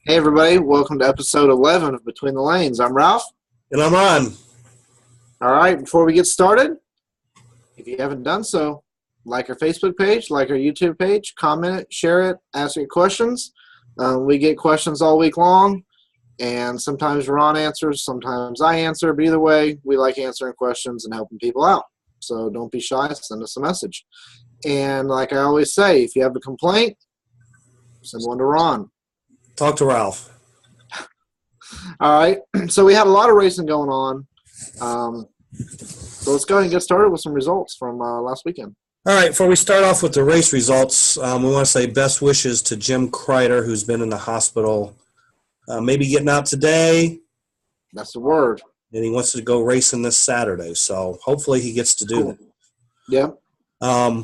Hey everybody, welcome to episode 11 of Between the Lanes. I'm Ralph. And I'm on. All right, before we get started, if you haven't done so, like our Facebook page, like our YouTube page, comment it, share it, ask your questions. We get questions all week long, and sometimes Ron answers, sometimes I answer, but either way, we like answering questions and helping people out. So don't be shy, send us a message. And like I always say, if you have a complaint, send one to Ron. Talk to Ralph. All right, so we had a lot of racing going on. So let's go ahead and get started with some results from last weekend. All right, before we start off with the race results, we want to say best wishes to Jim Kreider, who's been in the hospital, maybe getting out today. That's the word. And he wants to go racing this Saturday, so hopefully he gets to do that. Yeah.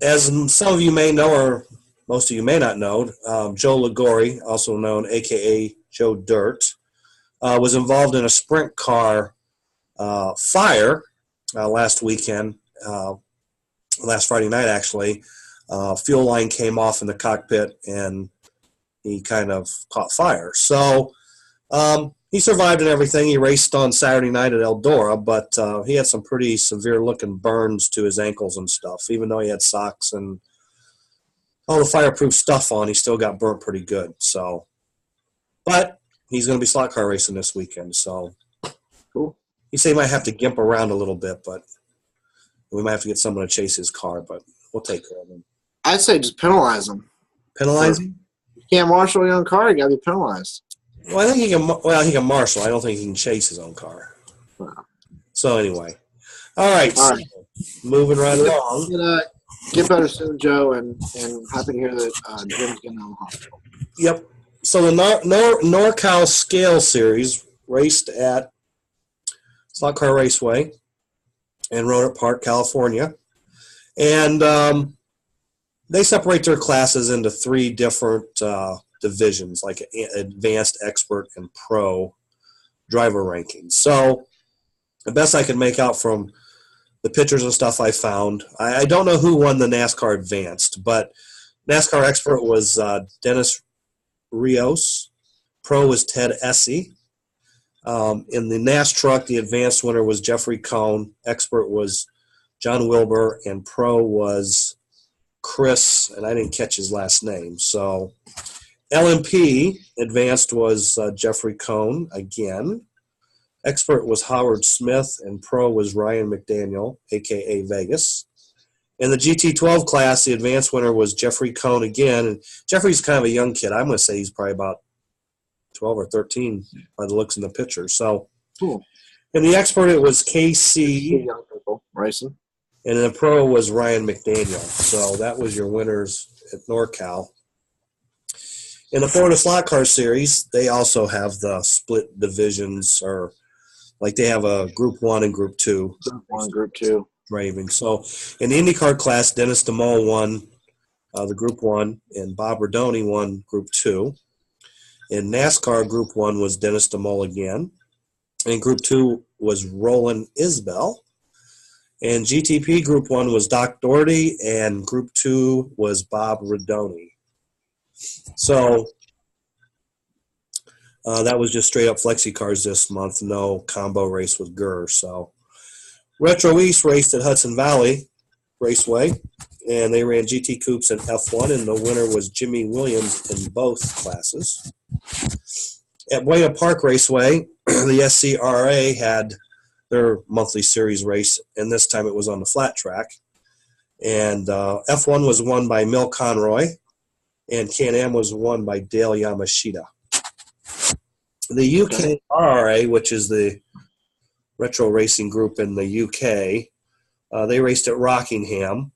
As some of you may know, or most of you may not know, Joe Ligori, also known a.k.a. Joe Dirt, was involved in a sprint car fire last weekend, last Friday night actually. Fuel line came off in the cockpit and he kind of caught fire. So he survived and everything. He raced on Saturday night at Eldora, but he had some pretty severe looking burns to his ankles and stuff. Even though he had socks and all the fireproof stuff on, he still got burnt pretty good. So, but he's going to be slot car racing this weekend. So, cool. He said he might have to gimp around a little bit, but we might have to get someone to chase his car. But we'll take care of him. I'd say just penalize him. Penalize him? You can't marshal your own car. You got to be penalized. Well, I think he can. Well, he can marshal. I don't think he can chase his own car. Wow. So anyway, all right. So moving right along. Get better soon, Joe, and happy to hear that Jim's getting out of the hospital. Yep. So the NorCal Scale Series raced at Slot Car Raceway in Rohnert Park, California. And they separate their classes into three different divisions, like advanced, expert, and pro driver rankings. So the best I could make out from the pictures and stuff I found, I don't know who won the NASCAR Advanced, but NASCAR Expert was Dennis Rios. Pro was Ted Essie. In the NAS truck, the Advanced winner was Jeffrey Cohn. Expert was John Wilbur, and Pro was Chris, and I didn't catch his last name. So LMP Advanced was Jeffrey Cohn again. Expert was Howard Smith, and Pro was Ryan McDaniel, a.k.a. Vegas. In the GT12 class, the advanced winner was Jeffrey Cohn again. And Jeffrey's kind of a young kid. I'm going to say he's probably about 12 or 13 by the looks in the picture. So, cool. In the expert, it was KC. Young people racing. And in the pro was Ryan McDaniel. So that was your winners at NorCal. In the Florida Slot Car Series, they also have the split divisions, or like they have a Group 1 and Group 2. Group 1, Group 2. Driving. So in the IndyCar class, Dennis DeMol won the Group 1, and Bob Rodoni won Group 2. In NASCAR, Group 1 was Dennis DeMol again. And Group 2 was Roland Isbell. And GTP Group 1 was Doc Doherty, and Group 2 was Bob Rodoni. So that was just straight up flexi cars this month, no combo race with Gurr. So Retro East raced at Hudson Valley Raceway, and they ran GT Coupes and F1, and the winner was Jimmy Williams in both classes. At Buena Park Raceway, the SCRA had their monthly series race, and this time it was on the flat track. And F1 was won by Mil Conroy, and Can-Am was won by Dale Yamashita. The UK RRA, which is the retro racing group in the UK, they raced at Rockingham,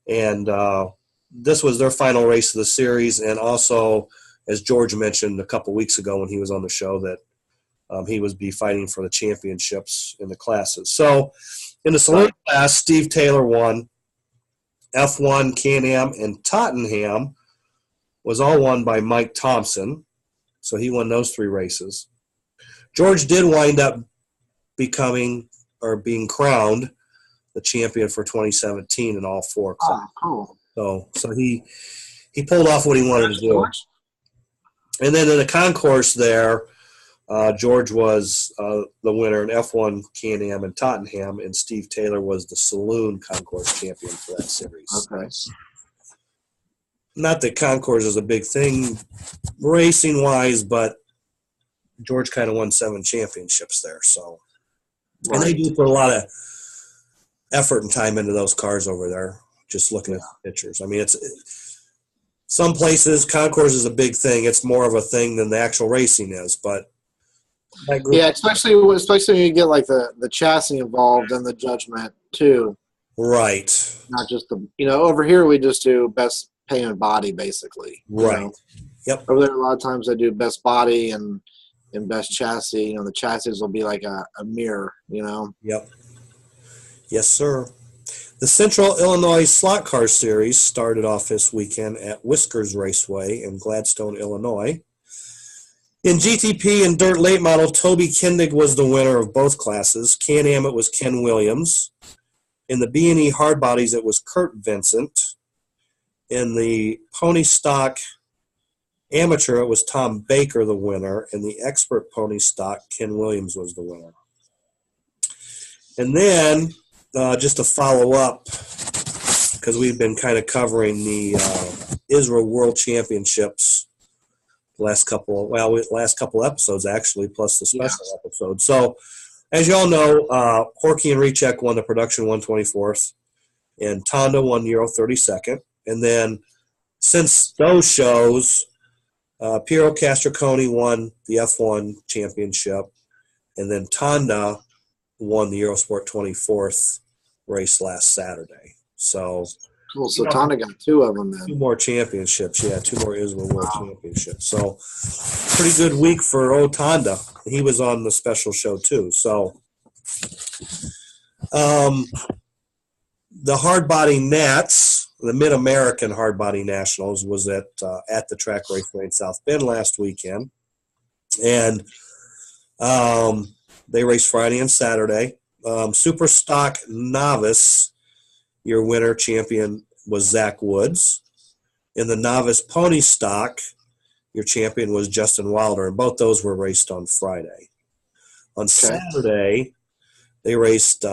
and this was their final race of the series. And also, as George mentioned a couple weeks ago when he was on the show, that he would be fighting for the championships in the classes. So in the saloon class, Steve Taylor won. F1, Can-Am, and Tottenham was all won by Mike Thompson. So he won those three races. George did wind up becoming, or being crowned, the champion for 2017 in all four classes. Oh, cool. So he pulled off what he wanted to do. And then in the concourse there, George was the winner in F1 Can-Am in Tottenham, and Steve Taylor was the Saloon Concourse champion for that series. Okay. Not that concourse is a big thing racing-wise, but George kind of won 7 championships there. So, Right. And they do put a lot of effort and time into those cars over there, just looking at the pictures. I mean, some places, concourse is a big thing. It's more of a thing than the actual racing is, but yeah, especially when you get like the chassis involved and the judgment too. Right. Not just over here we just do best painted body basically. Right. Yep. Over there a lot of times they do best body and best chassis. The chassis will be like a mirror. Yep. Yes, sir. The Central Illinois Slot Car Series started off this weekend at Whiskers Raceway in Gladstone, Illinois. In GTP and Dirt Late Model, Toby Kindig was the winner of both classes. Can-Am, it was Ken Williams. In the B&E Hard Bodies, it was Kurt Vincent. In the Pony Stock Amateur, it was Tom Baker the winner. In the Expert Pony Stock, Ken Williams was the winner. And then, just to follow up, because we've been kind of covering the Israel World Championships last couple episodes, actually, plus the special episode. So, as you all know, Horky and Recheck won the Production 124th, and Tonda won the Euro 32nd. And then, since those shows, Piero Castroconi won the F1 Championship, and then Tonda won the Eurosport 24th race last Saturday. So cool. So Tonda got 2 of them then. 2 more championships. Yeah, 2 more Israel World Championships. So pretty good week for old Tonda. He was on the special show too. So the hard body Nats, the Mid-American Hard Body Nationals, was at the Track Raceway in South Bend last weekend. And they raced Friday and Saturday. Super Stock Novice, your winner champion was Zach Woods. In the Novice Pony Stock, your champion was Justin Wilder, and both those were raced on Friday. On Saturday, they raced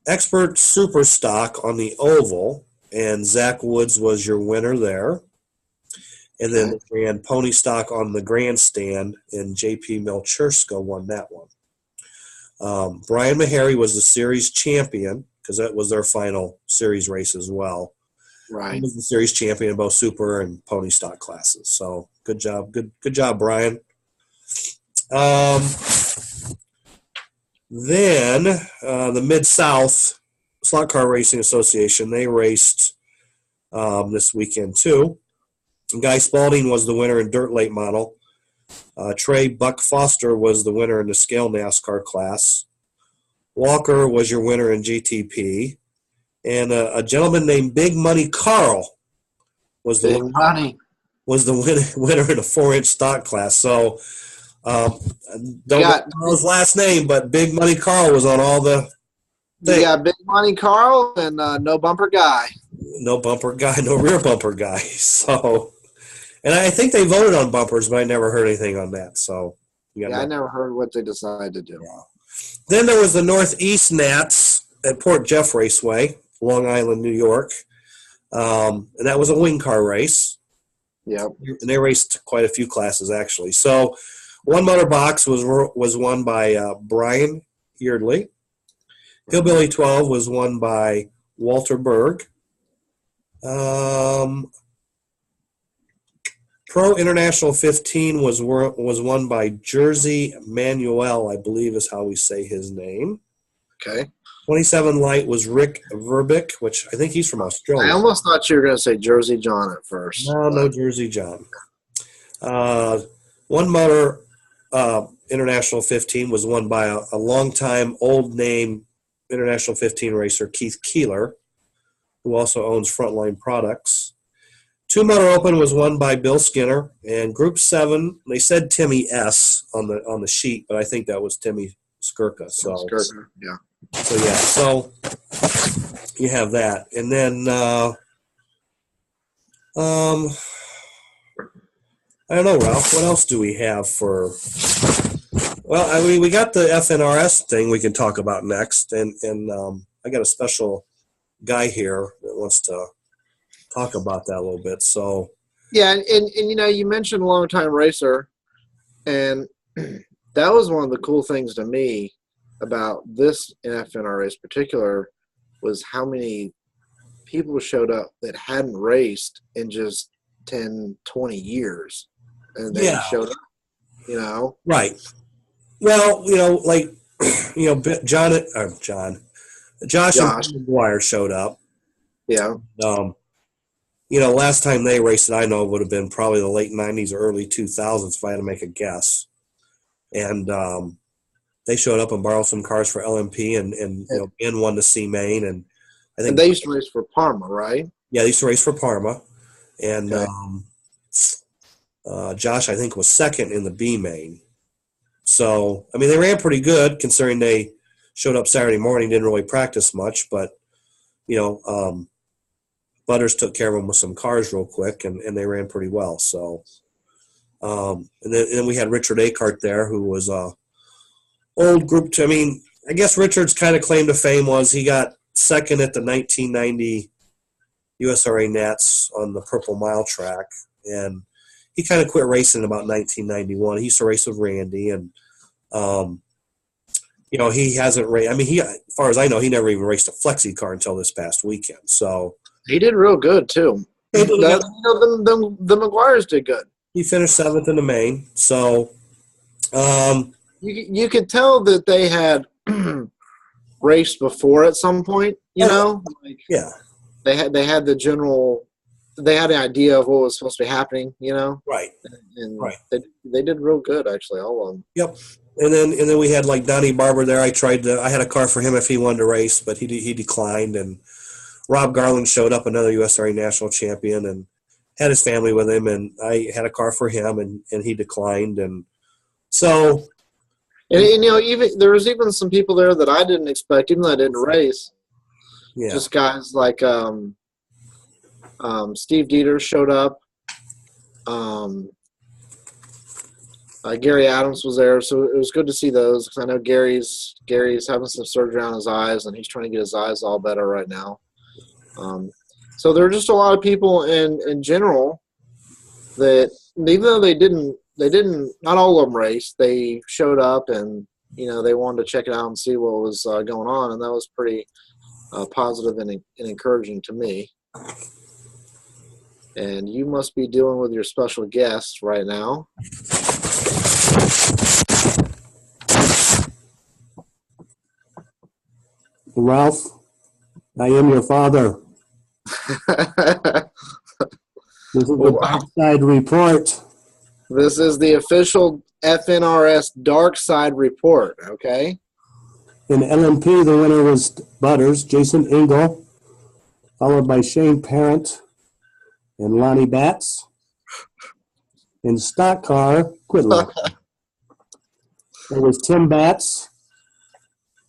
Expert Super Stock on the Oval, and Zach Woods was your winner there. And then they ran Pony Stock on the Grandstand, and J.P. Milcherska won that one. Brian Meharry was the series champion, because that was their final series race as well. Right. He was the series champion in both Super and Pony Stock classes. So good job. Good job, Brian. Then the Mid-South Slot Car Racing Association, they raced this weekend too. Guy Spalding was the winner in Dirt Late Model. Trey Buck Foster was the winner in the Scale NASCAR class. Walker was your winner in GTP. And a gentleman named Big Money Carl was the winner in a 4-inch stock class. So don't know Carl's last name, but Big Money Carl was on all the things. You got Big Money Carl and No Bumper Guy. No bumper guy, no rear bumper guy. So, and I think they voted on bumpers, but I never heard anything on that. So, I never heard what they decided to do. Yeah. Then there was the Northeast Nats at Port Jeff Raceway, Long Island, New York, and that was a wing car race. Yep. And they raced quite a few classes actually. So, One Motor Box was won by Brian Yeardley. Hillbilly 12 was won by Walter Berg. Pro International 15 was won by Jersey Manuel, I believe is how we say his name. Okay. 27 Light was Rick Verbick, which I think he's from Australia. I almost thought you were going to say Jersey John at first. No Jersey John. One Motor International 15 was won by a longtime old name International 15 racer, Keith Keeler, who also owns Frontline Products. Two Motor Open was won by Bill Skinner, and Group 7, they said Timmy S on the sheet, but I think that was Timmy Skirka. So yeah. So you have that. And then I don't know, Ralph. What else do we have for? Well, I mean, we got the FNRS thing we can talk about next, and I got a special guy here that wants to talk about that a little bit. So Yeah, and you mentioned long-time racer, and that was one of the cool things to me about this FNRS particular was how many people showed up that hadn't raced in just 10, 20 years, and they showed up, Right. Well, like, Josh Josh. and McGuire showed up. Yeah. Last time they raced that I know would have been probably the late 90s or early 2000s if I had to make a guess. And they showed up and borrowed some cars for LMP and Ben won the C Main. And I think they used to race for Parma, right? Yeah, they used to race for Parma. And Josh, I think, was second in the B Main. So, I mean, they ran pretty good considering they showed up Saturday morning, didn't really practice much, but, Butters took care of them with some cars real quick, and they ran pretty well. So, and then we had Richard Akart there, who was old group. I guess Richard's kind of claim to fame was he got second at the 1990 USRA Nats on the Purple Mile track, and he kind of quit racing in about 1991. He used to race with Randy, and he hasn't raced. I mean, as far as I know, he never even raced a flexi car until this past weekend. So he did real good too. The McGuires did good. He finished 7th in the main. So you could tell that they had raced before at some point. Yeah. They had the general. They had an idea of what was supposed to be happening, Right. And right. They did real good, actually, all of them. Yep. And then we had like Donnie Barber there. I had a car for him if he wanted to race, but he declined. And Rob Garland showed up, another USRA national champion, and had his family with him. And I had a car for him, and he declined. And so, and even there was even some people there that I didn't expect, even though I didn't race. Yeah. Just guys like Steve Dieter showed up. Gary Adams was there, so it was good to see those because I know Gary's having some surgery on his eyes, and he's trying to get his eyes all better right now. So there are just a lot of people in general that even though they didn't not all of them race, they showed up and they wanted to check it out and see what was going on, and that was pretty positive and encouraging to me. And you must be dealing with your special guest right now. Ralph, I am your father. This is the Dark Side Report. This is the official FNRS Dark Side Report, okay? In LMP, the winner was Butters, Jason Engel, followed by Shane Parent and Lonnie Batts. In stock car, Quidlock. There was Tim Batts,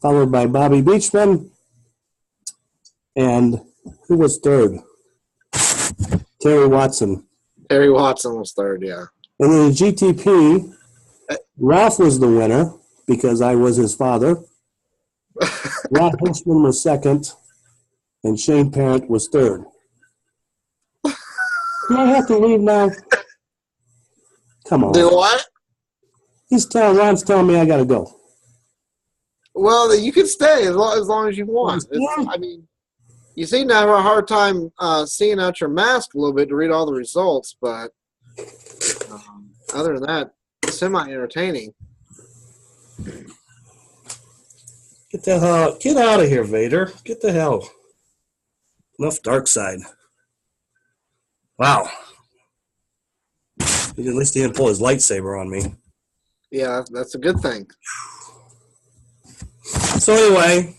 followed by Bobby Beachman. And who was third? Terry Watson. Terry Watson was third, yeah. And in the GTP, Ralph was the winner because I was his father. Ralph Hirschman was second, and Shane Parent was third. Do I have to leave now? Come on. Do what? Ron's telling me I got to go. Well, you can stay as long as you want. I mean, you seem to have a hard time seeing out your mask a little bit to read all the results, but other than that, semi-entertaining. Get out of here, Vader. Get the hell. Enough dark side. Wow. At least he didn't pull his lightsaber on me. Yeah, that's a good thing. So anyway,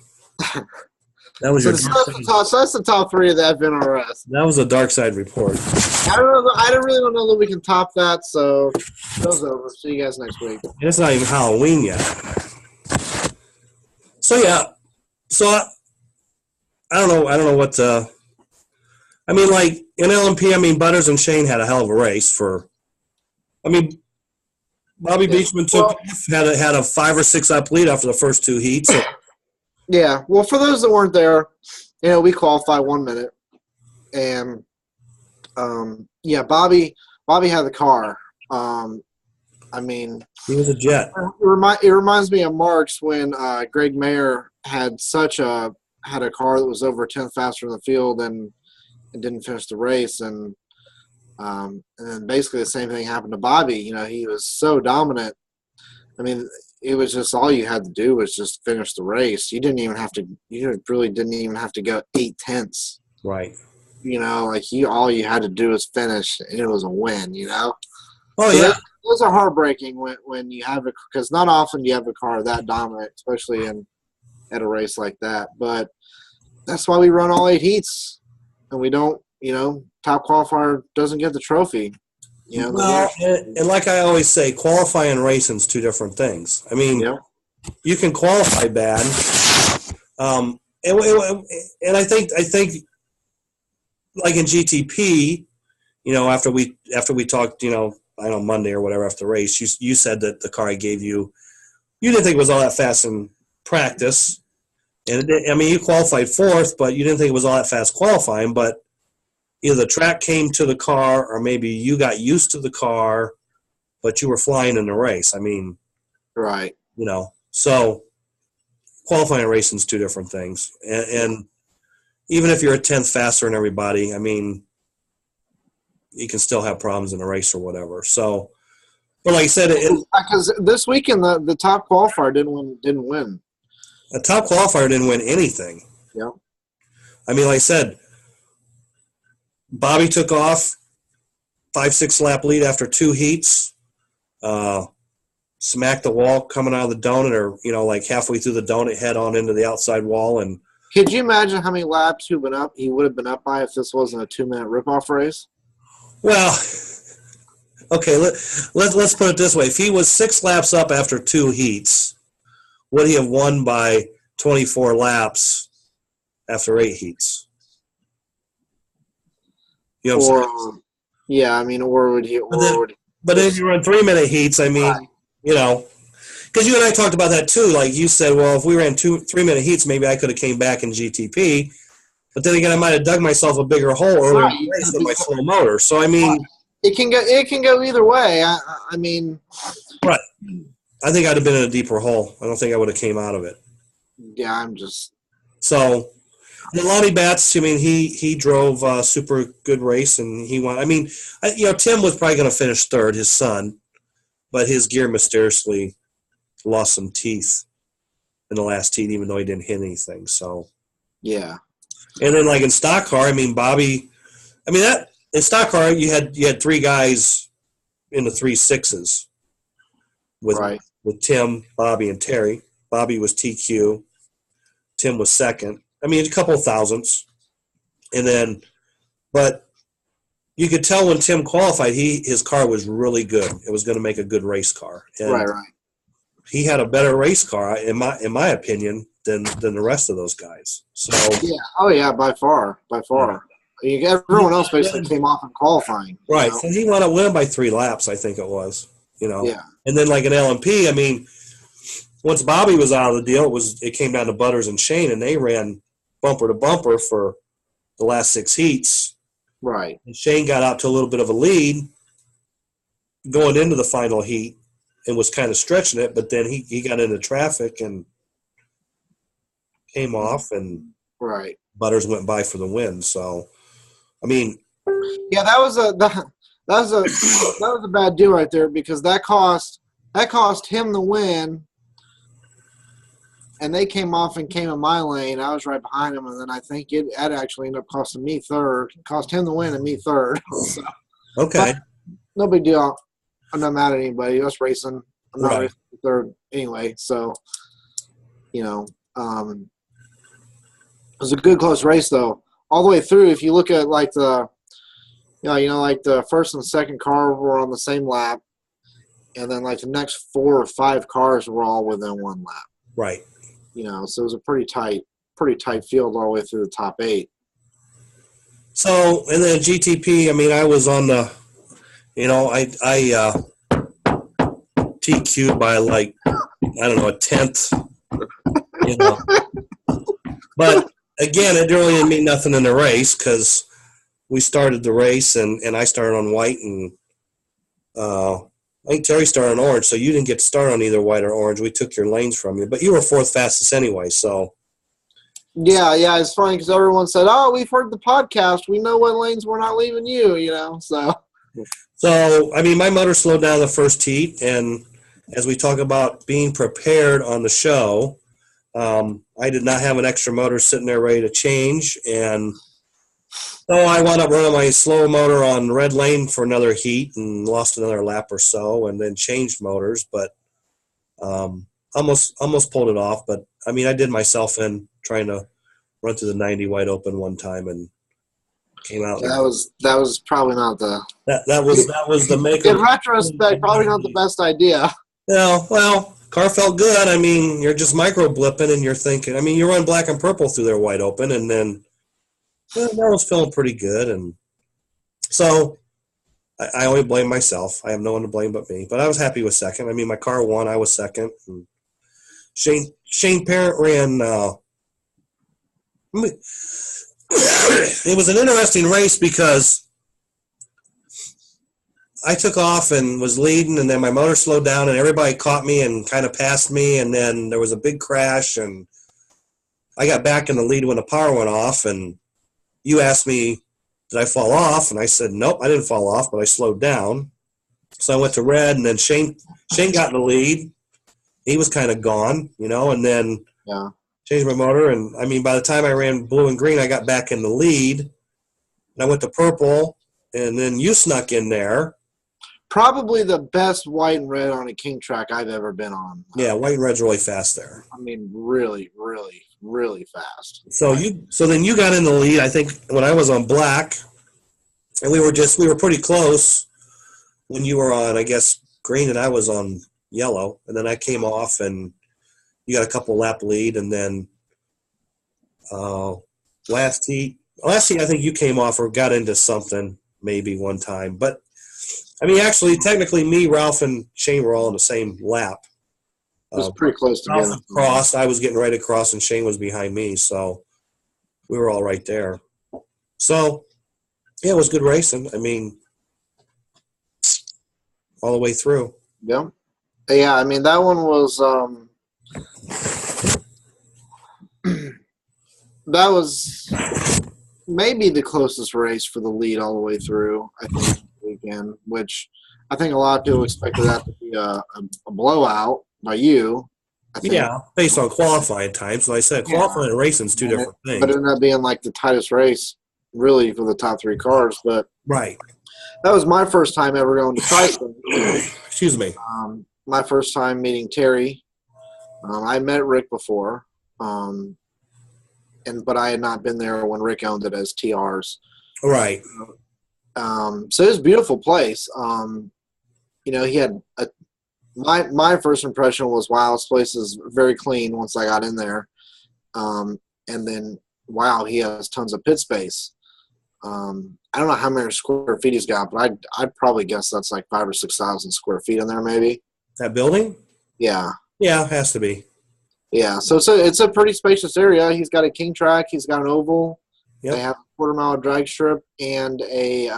that was so that's the top three of the FNRS. That was a dark side report. I don't really know that we can top that, so show's over. See you guys next week. It's not even Halloween yet. So yeah, I don't know what. I mean, like in LMP, Butters and Shane had a hell of a race for I mean, Bobby Beachman had a 5 or 6 lap lead after the first 2 heats. Yeah. Well, for those that weren't there, we qualified 1 minute, and Bobby had the car. I mean, he was a jet. It reminds me of Marks when Greg Mayer had a car that was over a tenth faster in the field and didn't finish the race, and then basically the same thing happened to Bobby. He was so dominant. I mean, it was just all you had to do was just finish the race. You didn't even have to. You really didn't even have to go 8 tenths. Right. All you had to do was finish, and it was a win. Oh, yeah. Those are heartbreaking when you have because not often do you have a car that dominant, especially at a race like that. But that's why we run all 8 heats, and we don't. Top qualifier doesn't get the trophy. Well, and like I always say, qualifying and racing is 2 different things. I mean, you can qualify bad, and I think like in GTP, after we talked, I don't know, Monday or whatever after the race, you said that the car I gave you didn't think it was all that fast in practice, and you qualified 4th, but you didn't think it was all that fast qualifying, but either the track came to the car or maybe you got used to the car, but you were flying in the race. I mean, right. So qualifying and racing is 2 different things. And even if you're a 10th faster than everybody, I mean, you can still have problems in a race or whatever. So, but like I said, because this weekend the top qualifier didn't win. A top qualifier didn't win anything. Yeah. I mean, like I said, Bobby took off 5-6 lap lead after 2 heats, smacked the wall coming out of the donut, or like halfway through the donut, head on into the outside wall. And could you imagine how many laps he would have been up by if this wasn't a 2-minute ripoff race? Well, okay, let's put it this way: if he was 6 laps up after 2 heats, would he have won by 24 laps after 8 heats? Or would he? But if you run 3-minute heats, I mean, because you and I talked about that too. Like you said, well, if we ran 3-minute heats, maybe I could have came back in GTP. But then again, I might have dug myself a bigger hole earlier in the race with my slow motor. So I mean, it can go either way. I mean, right. I think I'd have been in a deeper hole. I don't think I would have came out of it. Yeah, I'm just so. And Lonnie Batts, I mean, he drove a super good race, and he won. I mean, Tim was probably going to finish 3rd, his son, but his gear mysteriously lost some teeth in the last heat, even though he didn't hit anything. So, yeah. And then, like in stock car, I mean, Bobby, I mean that in stock car you had 3 guys in the 3 6s with Tim, Bobby, and Terry. Bobby was TQ. Tim was 2nd. I mean, a couple of thousandths. And then, but you could tell when Tim qualified, his car was really good. It was going to make a good race car. And right. He had a better race car, in my opinion, than the rest of those guys. So yeah, oh yeah, by far. Everyone else basically came off in qualifying. Right, and he wound up winning by 3 laps, I think it was. Yeah. And then like an LMP, I mean, once Bobby was out of the deal, it came down to Butters and Shane, and they ran bumper to bumper for the last 6 heats. Right. And Shane got out to a little bit of a lead going into the final heat and was kind of stretching it, but then he got into traffic and came off, and Butters went by for the win. So, I mean, yeah, that was a bad deal right there, because that cost him the win. And they came off and came in my lane. I was right behind him, and then I think it actually ended up costing me 3rd. It cost him the win and me 3rd. So, okay. No big deal. I'm not mad at anybody. Us racing. I'm not racing 3rd anyway. So, it was a good close race though. All the way through, if you look at like the, like the 1st and 2nd car were on the same lap, and then like the next 4 or 5 cars were all within 1 lap. Right. So it was a pretty tight field all the way through the top 8. So, and then GTP, I mean, I was on the, TQ by like, I don't know, a tenth, you know. But again, it really didn't mean nothing in the race because we started the race and I started on white and I think Terry started on orange, so you didn't get to start on either white or orange. We took your lanes from you, but you were fourth fastest anyway, so. Yeah, it's funny because everyone said, "Oh, we've heard the podcast. We know what lanes we're not leaving you," you know. So I mean, my motor slowed down the first heat, and as we talk about being prepared on the show, I did not have an extra motor sitting there ready to change, and so I wound up running my slow motor on red lane for another heat and lost another lap or so, and then changed motors, but almost pulled it off. But I mean, I did myself in trying to run through the 90 wide open one time and came out. That was probably not the that was the make. In retrospect, probably not the best idea. Yeah, well, car felt good. I mean, you're just micro blipping and you're thinking. I mean, you run black and purple through there wide open, and then that was feeling pretty good. And so I only blame myself. I have no one to blame but me. But I was happy with second. I mean, my car won. I was second. And Shane Parent ran. It was an interesting race because I took off and was leading, and then my motor slowed down, and everybody caught me and kind of passed me, and then there was a big crash, and I got back in the lead when the power went off, and you asked me, did I fall off? And I said, nope, I didn't fall off, but I slowed down. So I went to red, and then Shane got in the lead. He was kind of gone, you know, and then changed my motor. And, I mean, by the time I ran blue and green, I got back in the lead. And I went to purple, and then you snuck in there. Probably the best white and red on a king track I've ever been on. Yeah, white and red's really fast there. I mean, really, really, really fast. So then you got in the lead, I think, when I was on black, and we were pretty close when you were on, I guess, green, and I was on yellow, and then I came off, and you got a couple lap lead, and then last heat, I think you came off or got into something maybe one time, but I mean, actually, technically, me, Ralph, and Shane were all on the same lap. It was pretty close together. Ralph crossed. I was getting ready to cross, and Shane was behind me, so we were all right there. So, yeah, it was good racing. I mean, all the way through. Yeah. Yeah, I mean, that one was that was maybe the closest race for the lead all the way through, I think, weekend, which I think a lot of people expected that to be a blowout by you. Yeah, based on qualifying times. Like I said, qualifying and racing is two different things. But it ended up being like the tightest race, really, for the top three cars. But right. That was my first time ever going to Tyson. Excuse me. My first time meeting Terry. I met Rick before, but I had not been there when Rick owned it as TR's. Right. So it was a beautiful place. You know, he had my first impression was, wow, this place is very clean once I got in there. And then, wow, he has tons of pit space. I don't know how many square feet he's got, but I'd probably guess that's like 5,000 or 6,000 square feet in there, maybe. That building? Yeah. Yeah, it has to be. Yeah, so it's a pretty spacious area. He's got a king track. He's got an oval. Yep. They have a quarter-mile drag strip and a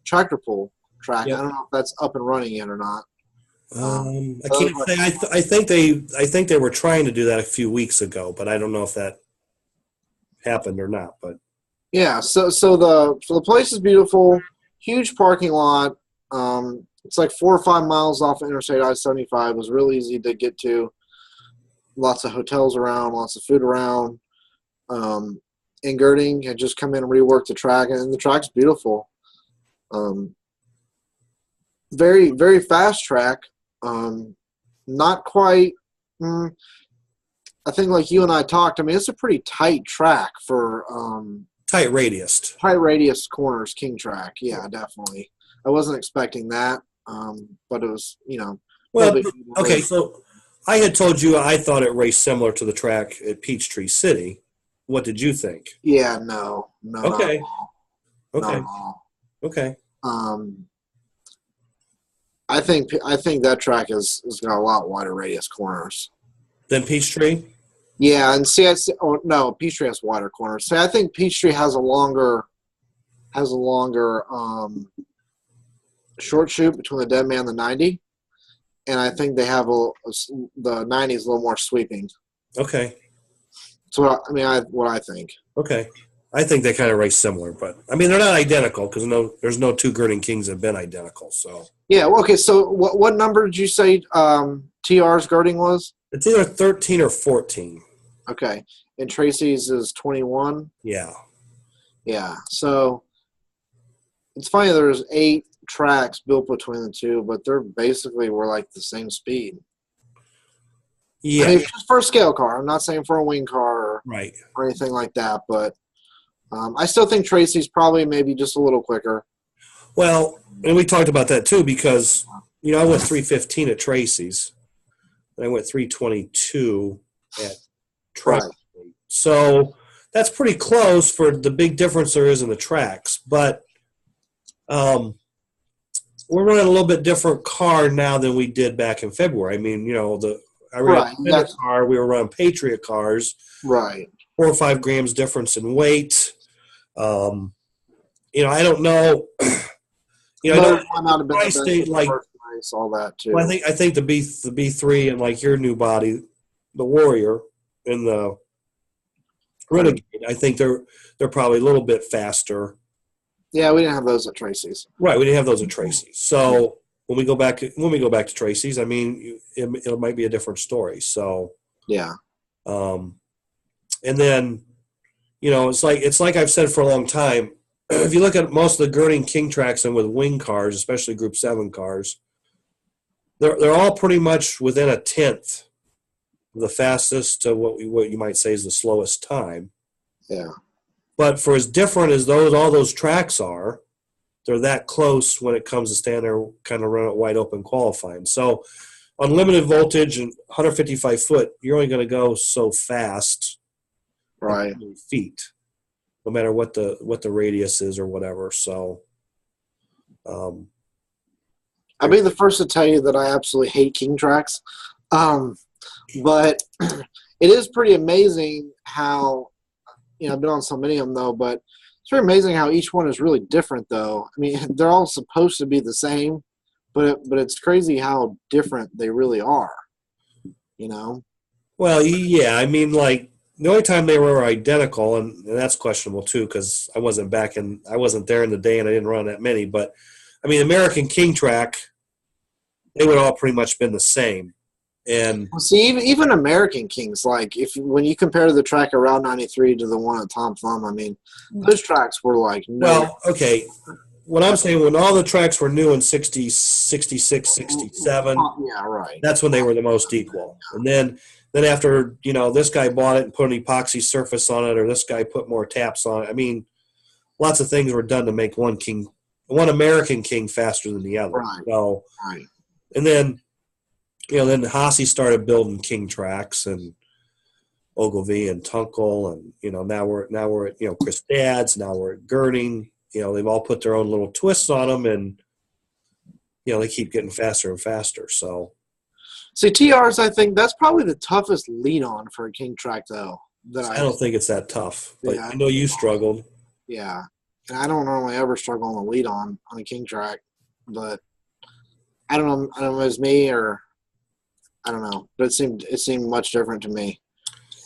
tractor pull track. Yep. I don't know if that's up and running yet or not. I can't say. I think they were trying to do that a few weeks ago, but I don't know if that happened or not. But yeah, so the place is beautiful. Huge parking lot. It's like 4 or 5 miles off Interstate I-75. It was really easy to get to. Lots of hotels around, lots of food around. Ingirding had just come in and reworked the track, and the track's beautiful. Very, very fast track. Not quite. I think like you and I talked. I mean, it's a pretty tight track for tight radius. Tight radius corners, king track. Yeah, definitely. I wasn't expecting that, but it was, you know. Well, okay, so I had told you I thought it raced similar to the track at Peachtree City. What did you think? Yeah, no. Okay. Okay. Not at all. Okay. I think that track is got a lot wider radius corners. Then Peachtree? Yeah, and no, Peachtree has wider corners. See, I think Peachtree has a longer short shoot between the dead man and the 90, and I think they have the 90 is a little more sweeping. Okay. So what I think. Okay. I think they kind of race similar, but I mean they're not identical because there's no two Girding Kings that have been identical. So yeah, well, okay. So what number did you say TR's girding was? It's either 13 or 14. Okay, and Tracy's is 21. Yeah. Yeah. So it's funny. There's 8 tracks built between the two, but they're basically were like the same speed. Yeah. I mean, just for a scale car. I'm not saying for a wing car or anything like that, but I still think Tracy's probably maybe just a little quicker. Well, and we talked about that too because, I went 315 at Tracy's. And I went 322 at Tracy. Right. So that's pretty close for the big difference there is in the tracks. But we're running a little bit different car now than we did back in February. I mean, I ran a car. We were running Patriot cars. Right. 4 or 5 grams difference in weight. I don't know. I state like all that too. Well, I think the B3 and like your new body, the Warrior and the Renegade, I think they're probably a little bit faster. Yeah, we didn't have those at Tracy's. Right, we didn't have those at Tracy's. So when we go back to Tracy's, I mean, it might be a different story. So yeah. And then, it's like I've said for a long time. If you look at most of the Girding King tracks and with wing cars, especially Group 7 cars, they're all pretty much within a tenth of the fastest to what you might say is the slowest time. Yeah. But for as different as all those tracks are, they're that close when it comes to stand there, kind of run it wide open qualifying. So on limited voltage and 155 foot, you're only going to go so fast, right? Feet, no matter what the radius is or whatever. So, I'll be the first to tell you that I absolutely hate King tracks, but it is pretty amazing how I've been on so many of them though, but it's very amazing how each one is really different though. I mean, they're all supposed to be the same, but it's crazy how different they really are. Well, yeah, I mean, like the only time they were identical, and that's questionable too, because I wasn't there in the day and I didn't run that many. But I mean, American King track, they would all pretty much been the same. And see, even American Kings, like when you compare the track around 93 to the one at Tom Thumb, I mean, those tracks were like no. Well, okay. What I'm saying, when all the tracks were new in 60, 66, 67, yeah, right. That's when they were the most equal. And then after, this guy bought it and put an epoxy surface on it, or this guy put more taps on it. I mean, lots of things were done to make one American King faster than the other. Right. So, right. And then, then Haase started building King tracks and Ogilvy and Tunkel, and now we're at Chris Dad's, now we're at Girding. They've all put their own little twists on them, and they keep getting faster and faster. So, see, TRs, I think that's probably the toughest lead on for a King track, though. I don't think it's that tough, but I know you struggled. Yeah, and I don't normally ever struggle on the lead on a King track, but I don't know if it was me or I don't know, but it seemed much different to me.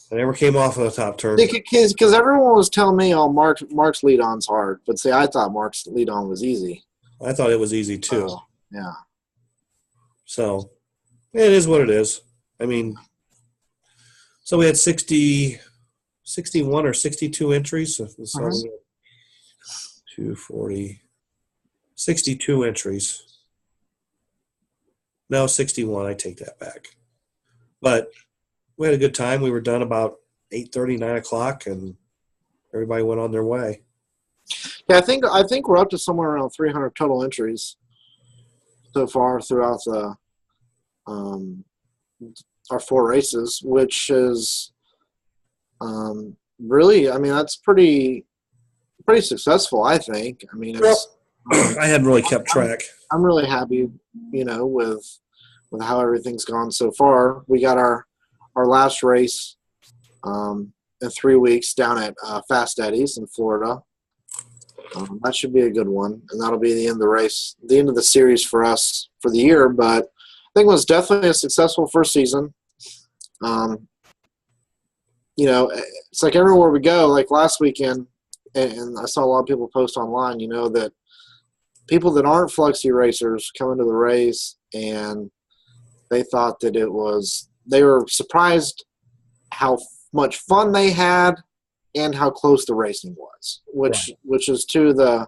I never came off of the top turn. Because everyone was telling me, "Oh, Mark's lead on's hard," but see, I thought Mark's lead on was easy. I thought it was easy too. Yeah. So it is what it is. I mean, so we had 61 or 62 entries. So 240, 62 entries. No, 61. I take that back. But we had a good time. We were done about 8:30, 9 o'clock, and everybody went on their way. Yeah, I think we're up to somewhere around 300 total entries so far throughout our 4 races, which is really, I mean, that's pretty successful. I think. I mean, I hadn't really kept track. I'm really happy, with how everything's gone so far. We got our last race in 3 weeks down at Fast Eddie's in Florida. That should be a good one, and that'll be the end of the race, the end of the series for us for the year. But I think it was definitely a successful first season. It's like everywhere we go, like last weekend, and I saw a lot of people post online, that people that aren't flexi racers come into the race and they thought that they were surprised how much fun they had and how close the racing was, which is two of the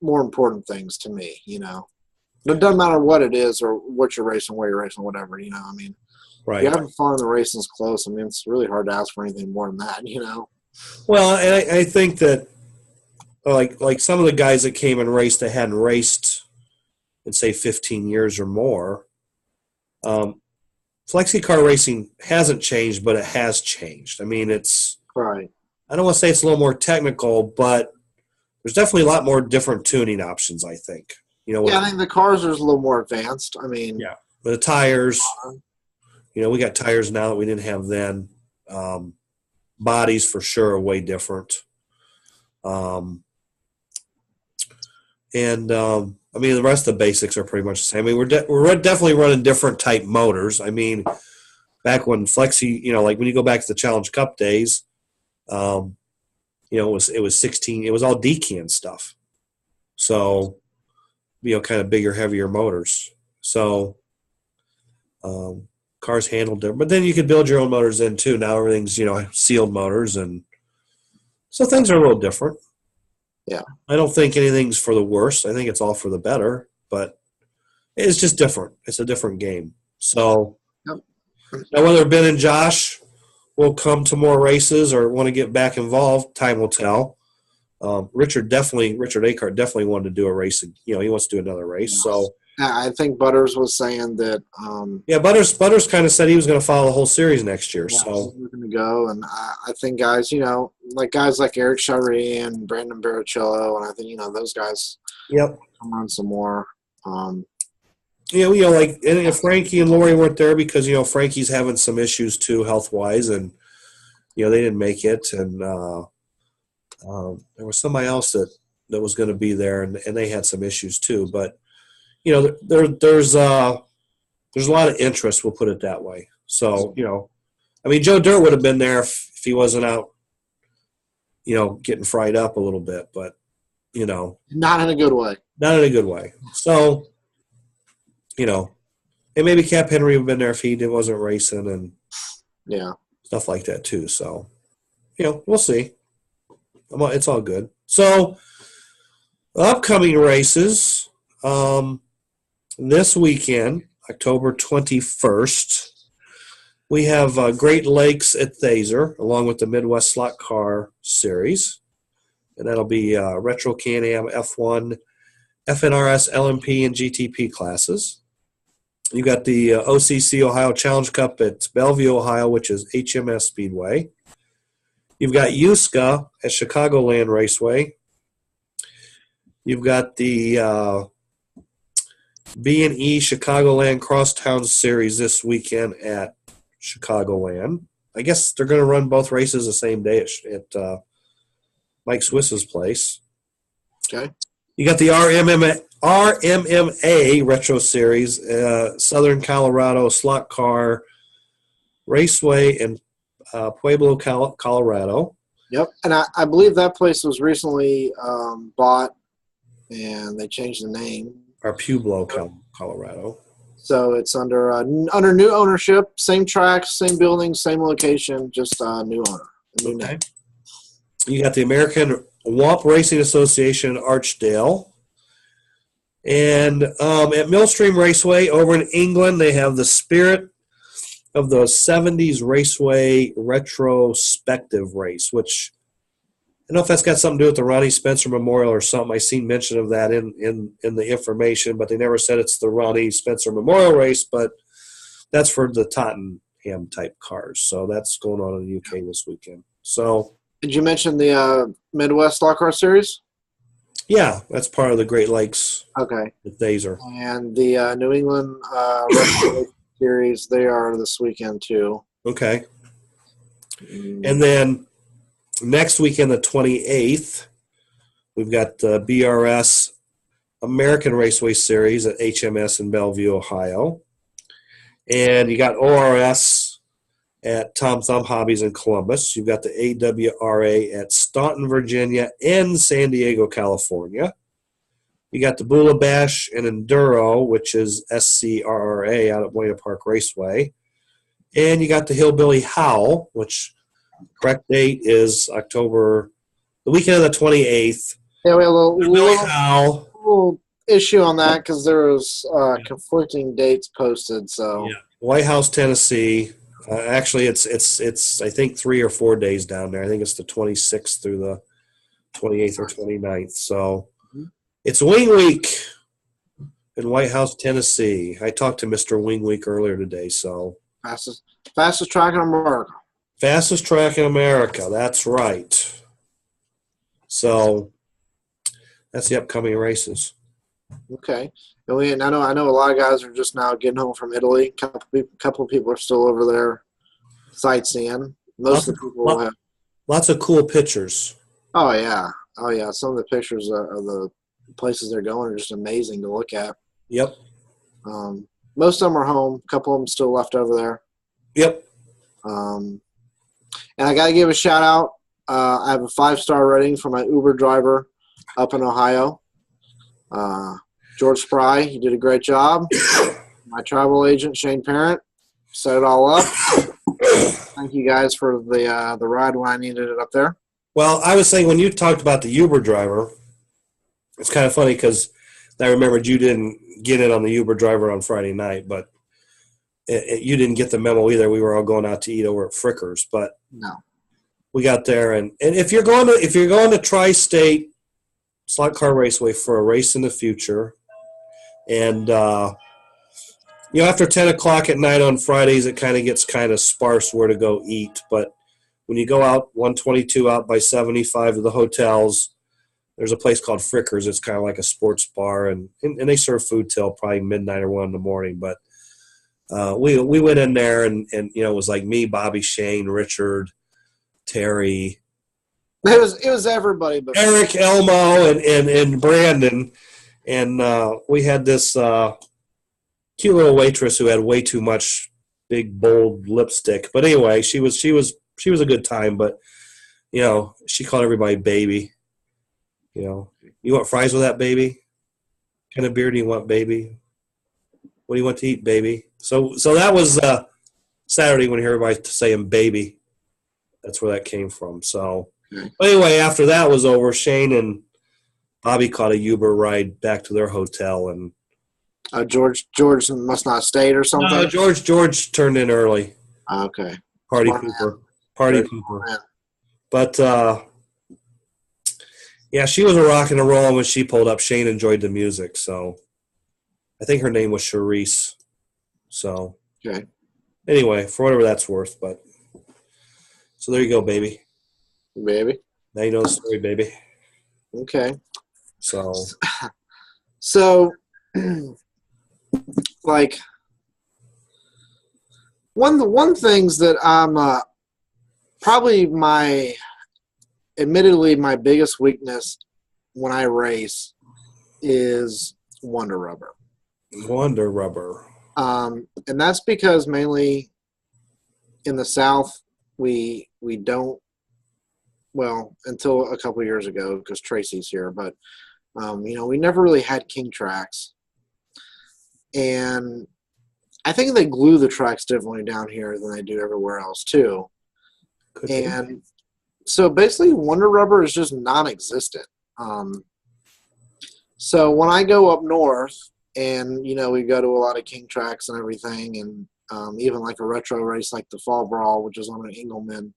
more important things to me, It doesn't matter what it is or what you're racing, where you're racing, whatever, Right. If you're having fun and the racing's close, it's really hard to ask for anything more than that, Well, and I think that like some of the guys that came and raced that hadn't raced in, say, 15 years or more, flexi car racing hasn't changed, but it has changed. It's right. I don't want to say it's a little more technical, but there's definitely a lot more different tuning options, I think. I think the cars are a little more advanced. Yeah. The tires, we got tires now that we didn't have then. Bodies for sure are way different. The rest of the basics are pretty much the same. We're definitely running different type motors. Back when flexi, like when you go back to the Challenge Cup days, it was 16. It was all decan stuff. So, kind of bigger, heavier motors. So, cars handled different. But then you could build your own motors in too. Now everything's, sealed motors, and so things are a little different. Yeah. I don't think anything's for the worse. I think it's all for the better, but it's just different. It's a different game. So, yep. Now whether Ben and Josh will come to more races or want to get back involved, time will tell. Richard Akart definitely wanted to do a race. He wants to do another race. Yes. So I think Butters was saying that. Butters kind of said he was going to follow the whole series next year. Yeah, so he's going to go, and I think guys, guys like Eric Charry and Brandon Barrichello, and I think those guys. Yep. Come on some more. And Frankie and Lori weren't there because Frankie's having some issues too, health wise, and they didn't make it, and there was somebody else that was going to be there, and they had some issues too, but. There's a lot of interest. We'll put it that way. So, Joe Dirt would have been there if he wasn't out, getting fried up a little bit. But, not in a good way. Not in a good way. So, and maybe Cap Henry would have been there if he wasn't racing and stuff like that too. So, we'll see. It's all good. So, upcoming races. This weekend, October 21st, we have Great Lakes at Thaser, along with the Midwest Slot Car Series. And that'll be Retro Can-Am, F1, FNRS, LMP, and GTP classes. You got the OCC Ohio Challenge Cup at Bellevue, Ohio, which is HMS Speedway. You've got USCA at Chicagoland Raceway. You've got the B&E Chicagoland Crosstown Series this weekend at Chicagoland. I guess they're going to run both races the same day at Mike Swiss's place. Okay. You got the RMMA Retro Series, Southern Colorado Slot Car Raceway in Pueblo, Colorado. Yep, and I believe that place was recently bought, and they changed the name. Or Pueblo, Colorado. So it's under new ownership, same tracks, same building, same location, just new owner, new name. You got the American Womp Racing Association Archdale. And at Millstream Raceway over in England, they have the Spirit of the 70s Raceway Retrospective Race, which I don't know if that's got something to do with the Ronnie Spencer Memorial or something. I seen mention of that in the information, but they never said it's the Ronnie Spencer Memorial Race, but that's for the Tottenham type cars. So that's going on in the UK this weekend. So, did you mention the Midwest Slot Car Series? Yeah, that's part of the Great Lakes Okay. with Dazer. And the New England Restoration Series, they are this weekend too. Okay. And then next weekend, the 28th, we've got the BRS American Raceway Series at HMS in Bellevue, Ohio. And you got ORS at Tom Thumb Hobbies in Columbus. You've got the AWRA at Staunton, Virginia, and San Diego, California. You got the Bula Bash and Enduro, which is SCRRA out at Buena Park Raceway. And you got the Hillbilly Howl, which correct date is the weekend of the 28th. Yeah, we have a Hillbilly Howl. little issue on that because there was conflicting dates posted. So Yeah. White House, Tennessee. Actually, it's I think 3 or 4 days down there. I think it's the 26th through the 28th or 29th. So it's Wing Week in White House, Tennessee. I talked to Mr. Wing Week earlier today. So fastest track in America. Fastest track in America. That's right. So that's the upcoming races. Okay. And I know a lot of guys are just now getting home from Italy. Couple of people are still over there sightseeing. Most of the people have. Lots of cool pictures. Oh yeah. Some of the pictures of the places they're going are just amazing to look at. Yep. Most of them are home. A couple of them still left over there. Yep. And I got to give a shout out. I have a 5-star rating for my Uber driver up in Ohio. George Spry, he did a great job. My travel agent, Shane Parent, set it all up. Thank you guys for the ride when I needed it up there. Well, I was saying when you talked about the Uber driver, it's kind of funny because I remembered you didn't get it on the Uber driver on Friday night, but you didn't get the memo either. We were all going out to eat over at Frickers, but no, we got there. And if you're going to Tri-State Slot Car Raceway for a race in the future, and after 10 o'clock at night on Fridays, it kind of gets kind of sparse where to go eat. But when you go out 122 out by 75 to the hotels, there's a place called Frickers. It's kind of like a sports bar, and they serve food till probably midnight or 1 in the morning. But we went in there, and it was like me, Bobby, Shane, Richard, Terry. It was everybody, but Eric, Elmo, and Brandon, and we had this cute little waitress who had way too much big bold lipstick. But anyway, she was a good time. But she called everybody baby. You want fries with that, baby? What kind of beer do you want, baby? What do you want to eat, baby? So that was Saturday when everybody saying baby. That's where that came from. So anyway, after that was over, Shane and Bobby caught a Uber ride back to their hotel, and George must not have stayed or something. no, George turned in early. Okay. Party pooper. But yeah, she was a rocking and rolling when she pulled up. Shane enjoyed the music, so I think her name was Charisse. So okay. Anyway, for whatever that's worth, but so there you go, baby. Baby. Now you know the story, baby. Okay. So like one things that I'm probably admittedly my biggest weakness when I race is Wonder Rubber. Wonder Rubber. And that's because mainly in the South we don't, well, until a couple years ago because Tracy's here, but we never really had king tracks. And I think they glue the tracks differently down here than they do everywhere else too. And so basically Wonder Rubber is just non-existent. So when I go up north and, we go to a lot of king tracks and everything, and even like a retro race like the Fall Brawl, which is on an Engelman,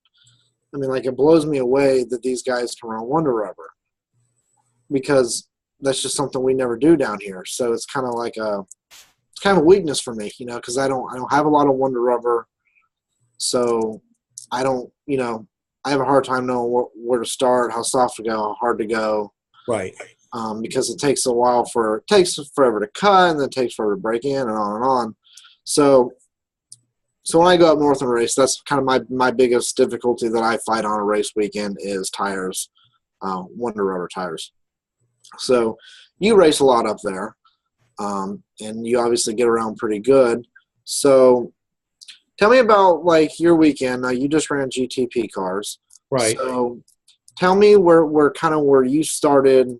I mean, like, it blows me away that these guys can run Wonder Rubber because that's just something we never do down here. So it's kind of like a weakness for me, because I don't have a lot of Wonder Rubber. So I don't, I have a hard time knowing where to start, how soft to go, how hard to go. Right. because it takes forever to cut, and then it takes forever to break in, and on and on. So when I go up north and race, that's kind of my biggest difficulty that I fight on a race weekend is tires, Wonder Rubber tires. So you race a lot up there, and you obviously get around pretty good. So tell me about like your weekend. Now you just ran GTP cars, Right. So tell me where you started.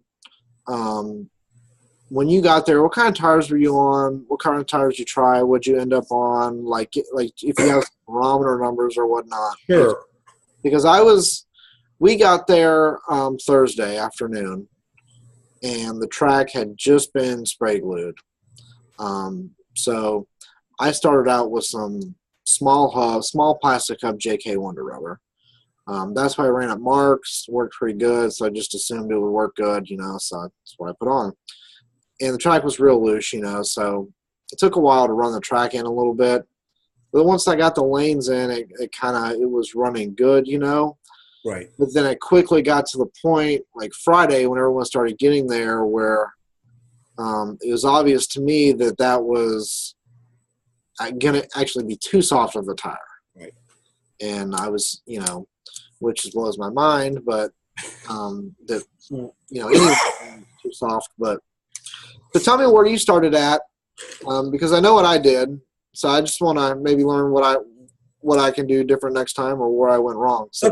When you got there, what kind of tires were you on? What kind of tires did you try? What'd you end up on? Like if you have barometer numbers or whatnot. Sure. Because we got there Thursday afternoon, and the track had just been spray glued. So I started out with some small plastic hub JK Wonder Rubber. That's why I ran at Mark's. Worked pretty good, so I just assumed it would work good, so that's what I put on. And the track was real loose, so it took a while to run the track in a little bit. But once I got the lanes in, it was running good, Right. But then it quickly got to the point, like Friday, when everyone started getting there, where it was obvious to me that was going to actually be too soft of a tire. Right. And I was, which blows my mind, but anyway, too soft. But tell me where you started at, because I know what I did. So I just want to maybe learn what I can do different next time, or where I went wrong. So,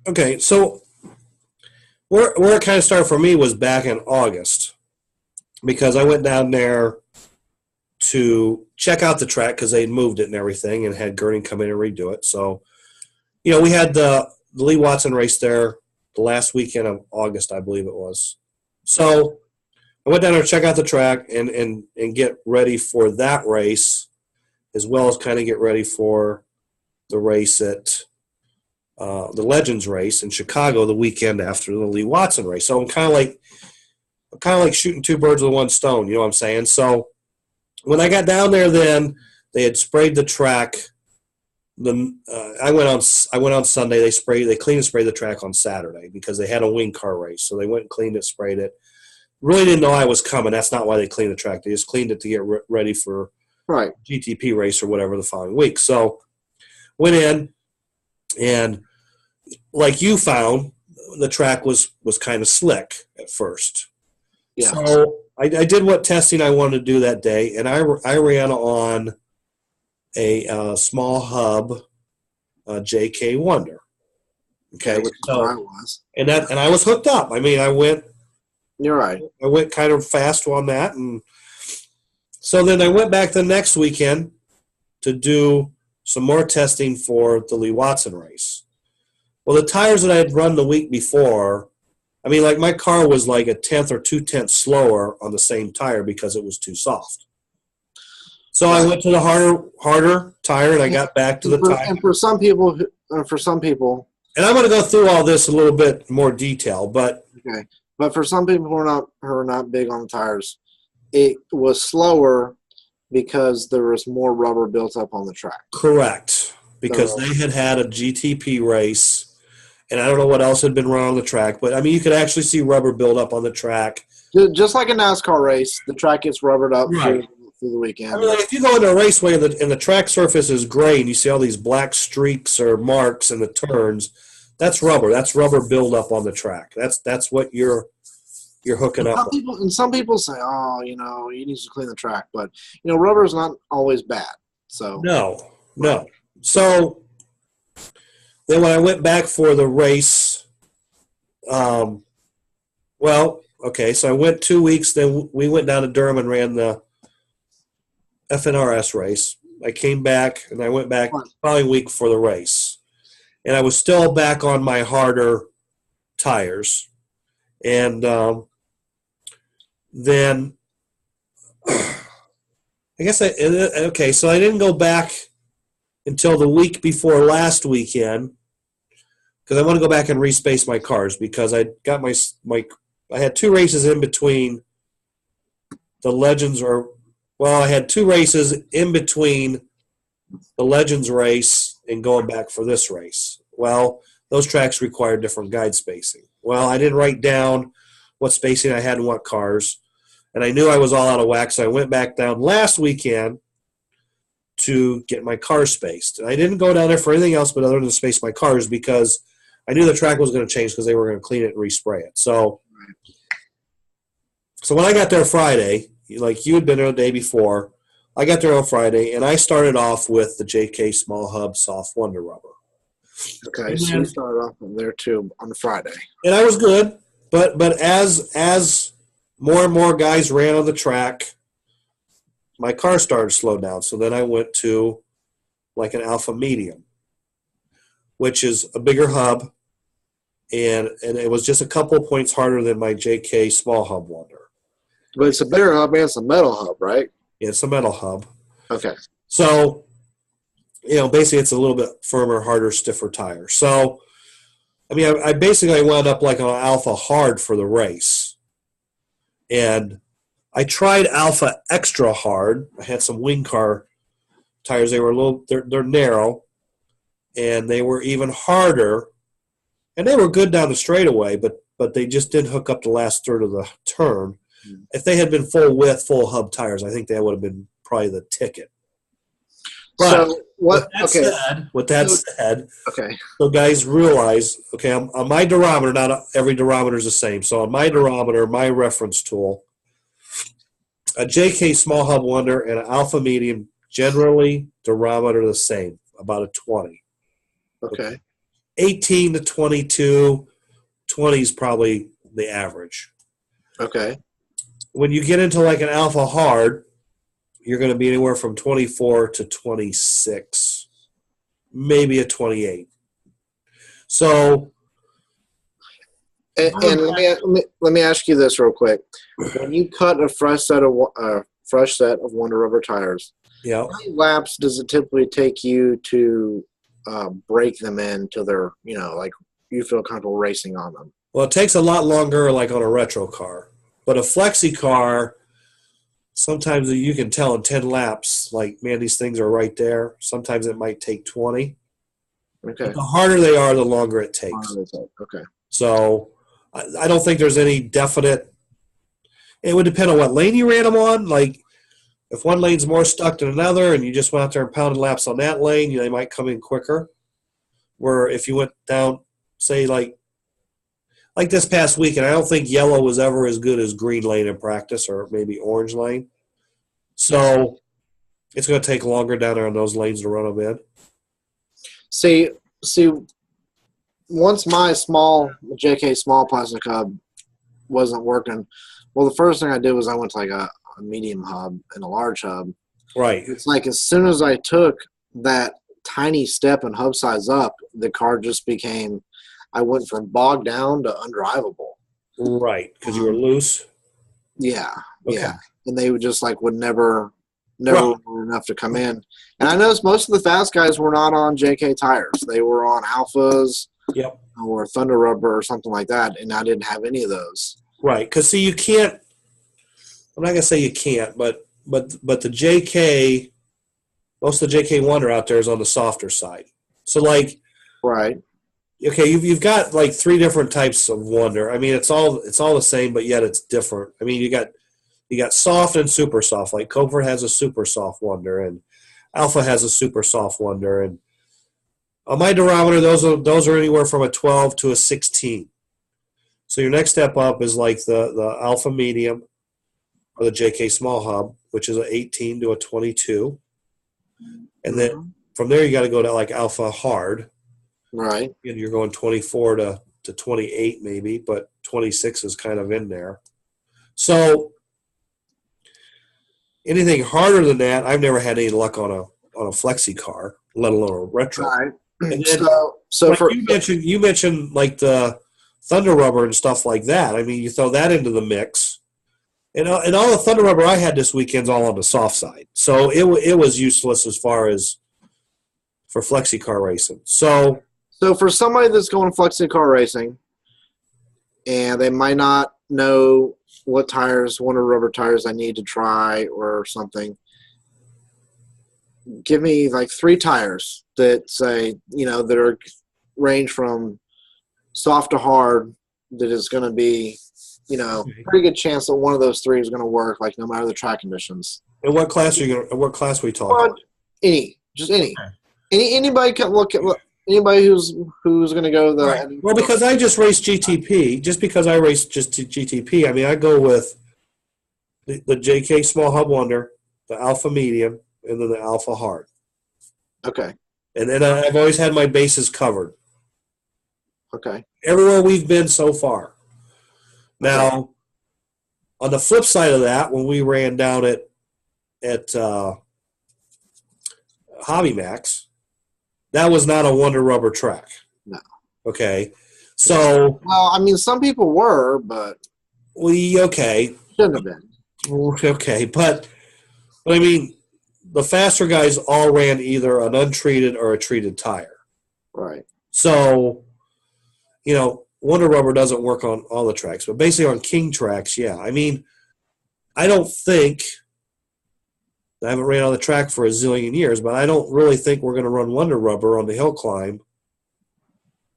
Okay. So where it kind of started for me was back in August, because I went down there to check out the track because they'd moved it and everything, and had Gurney come in and redo it. So, we had the Lee Watson race there the last weekend of August, I believe it was. So I went down there to check out the track and get ready for that race, as well as kind of get ready for the race at the Legends race in Chicago the weekend after the Lee Watson race. So I'm kind of like shooting two birds with one stone. You know what I'm saying? So when I got down there, then they had sprayed the track. I went on Sunday. They cleaned and sprayed the track on Saturday because they had a wing car race. So they went and cleaned it, sprayed it. Really didn't know I was coming. That's not why they cleaned the track. They just cleaned it to get ready for GTP race or whatever the following week. So went in, and like you found, the track was kind of slick at first. Yeah. So I did what testing I wanted to do that day, and I ran on a small hub JK Wonder. Okay, so I was, and I was hooked up. I mean, I went. You're right. I went kind of fast on that, and so then I went back the next weekend to do some more testing for the Lee Watson race. Well, the tires that I had run the week before, I mean, like my car was like a tenth or 2/10 slower on the same tire because it was too soft. So I went to the harder tire, and I got back to the tire. And for some people, and I'm going to go through all this a little bit more detail, but okay. But for some people who are not big on the tires, it was slower because there was more rubber built up on the track. Correct, because they had a GTP race, and I don't know what else had been run on the track, but I mean, you could actually see rubber build up on the track. Just like a NASCAR race, the track gets rubbered up through the weekend. I mean, like if you go into a raceway and the track surface is gray and you see all these black streaks or marks in the turns, that's rubber. That's rubber buildup on the track. That's what you're hooking up. Some people say, "Oh, you need to clean the track," but rubber is not always bad. So no. So then when I went back for the race, so I went 2 weeks. Then we went down to Durham and ran the FNRS race. I came back and I went back the following week for the race. And I was still back on my harder tires. And then I guess so I didn't go back until the week before last weekend because I want to go back and respace my cars because I got I had two races in between the Legends I had two races in between the Legends race and going back for this race. Well, those tracks require different guide spacing. Well, I didn't write down what spacing I had in what cars. And I knew I was all out of whack, so I went back down last weekend to get my cars spaced. And I didn't go down there for anything else but other than to space my cars because I knew the track was going to change because they were going to clean it and respray it. So when I got there Friday, like you had been there the day before, I got there on Friday, and I started off with the JK Small Hub Soft Wonder Rubber. Okay, so you started off from there too on Friday. And I was good, but as more and more guys ran on the track, my car started to slow down. So then I went to like an Alpha Medium, which is a bigger hub, and it was just a couple of points harder than my JK Small Hub Wonder. But it's a bigger hub and it's a metal hub, right? Yeah, it's a metal hub. Okay. So, basically it's a little bit firmer, harder, stiffer tire. So, I mean, I basically wound up like on Alpha Hard for the race. And I tried Alpha Extra Hard. I had some wing car tires. They were they're narrow, and they were even harder. And they were good down the straightaway, but they just didn't hook up the last third of the turn. If they had been full width, full hub tires, I think that would have been probably the ticket. But so what? With that said, okay. So guys realize, okay, on my durometer, not every durometer is the same. So on my durometer, my reference tool, a JK Small Hub Wonder and an Alpha Medium generally durometer the same, about a 20. Okay. 18 to 22, 20 is probably the average. Okay. When you get into like an Alpha Hard, you're going to be anywhere from 24 to 26, maybe a 28. So, and let me ask you this real quick: when you cut a fresh set of Wonder Rubber tires, yeah, how many laps does it typically take you to break them in till they're like you feel comfortable racing on them? Well, it takes a lot longer, like on a retro car. But a flexi car, sometimes you can tell in 10 laps, like, man, these things are right there. Sometimes it might take 20. Okay. But the harder they are, the longer it takes. Okay. So I don't think there's any definite – it would depend on what lane you ran them on. Like, if one lane's more stuck than another and you just went out there and pounded laps on that lane, they might come in quicker. Where if you went down, say, like this past weekend, I don't think yellow was ever as good as green lane in practice or maybe orange lane. So it's going to take longer down there on those lanes to run them in. See, once my JK small plastic hub wasn't working, well, the first thing I did was I went to like a medium hub and a large hub. Right. It's like as soon as I took that tiny step in hub size up, the car just became – I went from bogged down to undrivable. Right, because you were loose? Yeah, okay. Yeah. And they would just would never were enough to come in. And I noticed most of the fast guys were not on JK tires. They were on Alphas or Thunder Rubber or something like that, and I didn't have any of those. Right, because see, you can't – I'm not going to say you can't, but the JK – most of the JK Wonder out there is on the softer side. So, right. Okay, you've got like three different types of Wonder. I mean, it's all the same, but yet it's different. I mean, you got soft and super soft. Like Comfort has a super soft Wonder, and Alpha has a super soft Wonder. And on my durometer, those are anywhere from a 12 to a 16. So your next step up is like the Alpha Medium or the JK Small Hub, which is an 18 to a 22. And then from there, you got to go to like Alpha Hard. Right. And you're going 24 to 28 maybe, but 26 is kind of in there. So anything harder than that, I've never had any luck on a flexi car, let alone a retro. Right. And then, so like you mentioned like the Thunder Rubber and stuff like that. I mean, you throw that into the mix. And all the Thunder Rubber I had this weekend's all on the soft side. So it was useless as far as for flexi car racing. So for somebody that's going flexi car racing and they might not know what tires, Wonder Rubber tires I need to try or something, give me like 3 tires that say, that are range from soft to hard that is going to be pretty good chance that one of those three is going to work, like no matter the track conditions. And what class are we talking? But any. Anybody can look at anybody who's going to go the. Right. Well, because I just raced GTP, just because I raced just GTP, I mean, I go with the JK Small Hub Wonder, the Alpha Medium, and then the Alpha Hard. Okay. And then I've always had my bases covered. Okay. Everywhere we've been so far. Now, on the flip side of that, when we ran down at Hobby Max, that was not a Wonder Rubber track. No. Okay. So. Well, I mean, some people were, but. Okay. Shouldn't have been. Okay, but I mean, the faster guys all ran either an untreated or a treated tire. Right. So, Wonder Rubber doesn't work on all the tracks, but basically on King tracks, yeah. I mean, I don't think – I haven't ran on the track for a zillion years, but I don't really think we're going to run Wonder Rubber on the hill climb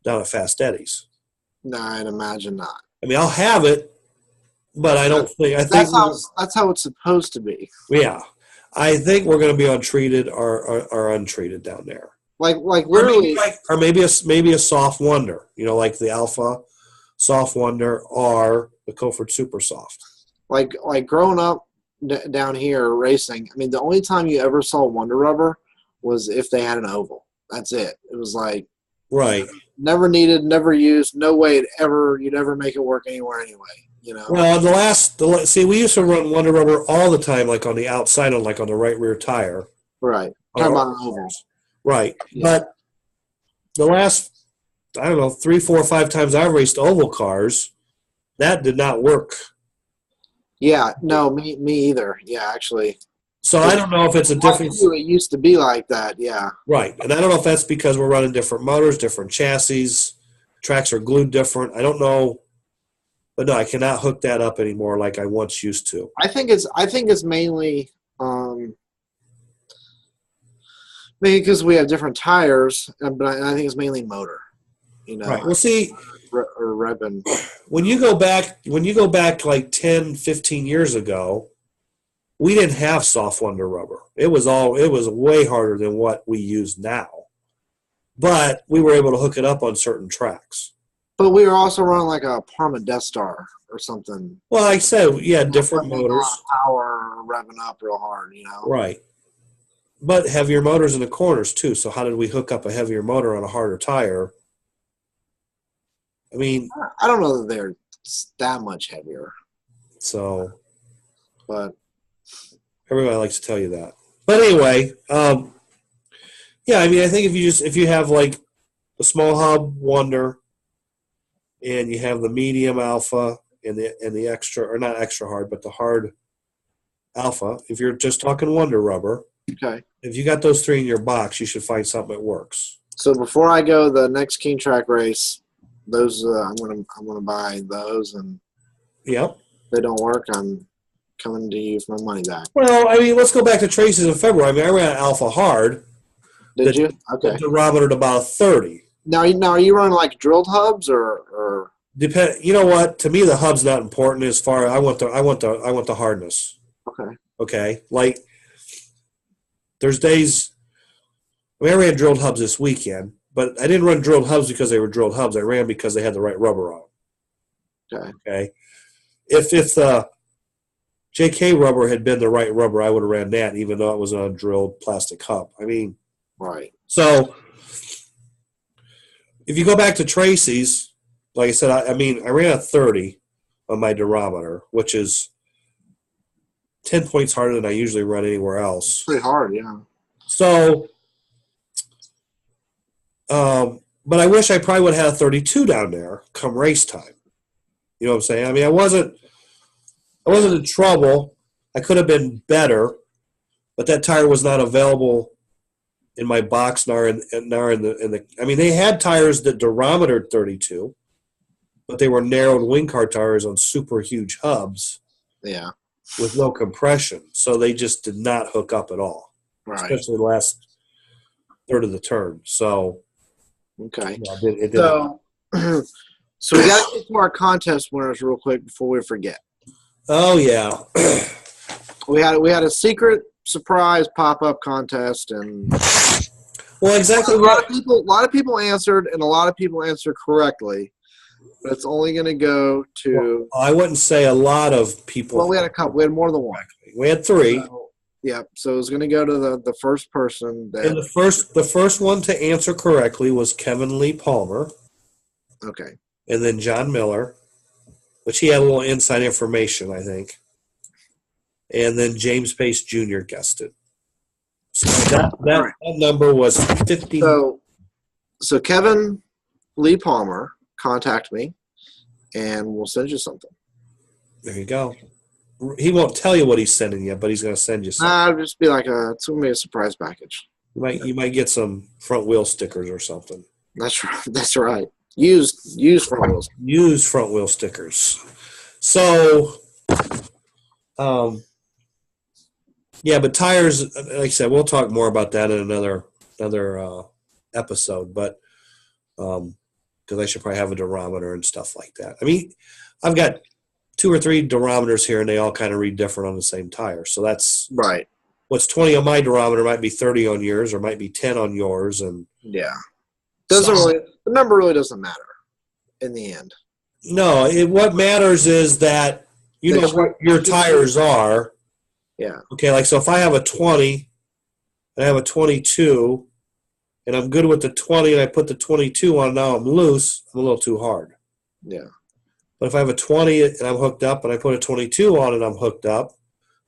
down at Fast Eddie's. No, I'd imagine not. I mean, I'll have it, but I don't think – that's how it's supposed to be. Yeah. I think we're going to be on treated or untreated down there. Like literally, or maybe a soft Wonder, like the Alpha Soft Wonder or the Coford Super Soft. Like growing up down here racing, I mean, the only time you ever saw Wonder Rubber was if they had an oval. That's it. It was like never needed, never used, no way you'd ever make it work anywhere anyway. Well, we used to run Wonder Rubber all the time, like on the outside, on the right rear tire. Right. Talking about ovals. Right. Yeah. But the last, 3, 4, 5 times I've raced oval cars, that did not work. Yeah. No, me either. Yeah, actually. So I don't know if it's a difference. It used to be like that, yeah. Right. And I don't know if that's because we're running different motors, different chassis, tracks are glued different. I don't know. But no, I cannot hook that up anymore like I once used to. I think it's mainly maybe because we have different tires, but I think it's mainly motor. Right. Well, see, or ribbon. When you go back like 10, 15 years ago, we didn't have soft Wonder Rubber. It was way harder than what we use now. But we were able to hook it up on certain tracks. But we were also running like a Parma Death Star or something. Well, like I said, yeah, different motors. Power revving up real hard, Right. But heavier motors in the corners, too. So how did we hook up a heavier motor on a harder tire? I mean... I don't know that they're that much heavier. So... But... Everybody likes to tell you that. But anyway, yeah, I mean, I think if you have like the small hub Wonder... and you have the medium Alpha and the extra, or not extra hard, but the hard Alpha. If you're just talking Wonder Rubber, okay. If you got those three in your box, you should find something that works. So before I go the next King Track race, those I'm gonna buy those, and yep. If they don't work, I'm coming to you for my money back. Well, I mean, let's go back to Tracy's in February. I mean, I ran Alpha Hard. Did you? Okay. The barometer about 30. Now, are you running like drilled hubs or? Depend. You know what? To me, the hub's not important. As far I want the hardness. Okay. Okay. Like there's days. I mean, I ran drilled hubs this weekend, but I didn't run drilled hubs because they were drilled hubs. I ran because they had the right rubber on. Okay. Okay. If the JK rubber had been the right rubber, I would have ran that, even though it was a drilled plastic hub. I mean. Right. So. If you go back to Tracy's, like I said, I ran a 30 on my durometer, which is 10 points harder than I usually run anywhere else. Pretty hard, yeah. So, but I wish I probably would have had a 32 down there come race time. You know what I'm saying? I mean, I wasn't in trouble. I could have been better, but that tire was not available in my box, nor in the. I mean, they had tires that durometered 32, but they were narrowed wing car tires on super huge hubs. Yeah. With no compression, so they just did not hook up at all. Right. Especially the last third of the turn. So. Okay. Yeah, it so, So we got to get to our contest winners real quick before we forget. Oh, yeah. We had a secret surprise pop-up contest, and Well, exactly. a lot of people answered, and a lot of people answered correctly. But it's only going to go to. Well, I wouldn't say a lot of people. Well, we had a couple. We had more than one. We had 3. So it was going to go to the first person. And the first one to answer correctly was Kevin Lee Palmer. Okay. And then John Miller, which he had a little inside information, I think. And then James Pace Jr. guessed it. So that number was 50. So Kevin Lee Palmer, contact me, and we'll send you something. There you go. He won't tell you what he's sending you, but he's going to send you something. It'll just be it's going to be a surprise package. You might get some front wheel stickers or something. That's right. That's right. Used front wheels. Used front wheel stickers. So, yeah, but tires, like I said, we'll talk more about that in another episode. But because I should probably have a durometer and stuff like that. I mean, I've got 2 or 3 durometers here, and they all kind of read different on the same tire. So that's right. What's 20 on my durometer might be 30 on yours, or might be 10 on yours, and the number really doesn't matter in the end. No, what matters is that you know what your tires are. Yeah. Okay, like so if I have a 20 and I have a 22 and I'm good with the 20 and I put the 22 on, now I'm loose, I'm a little too hard. Yeah. But if I have a 20 and I'm hooked up and I put a 22 on and I'm hooked up,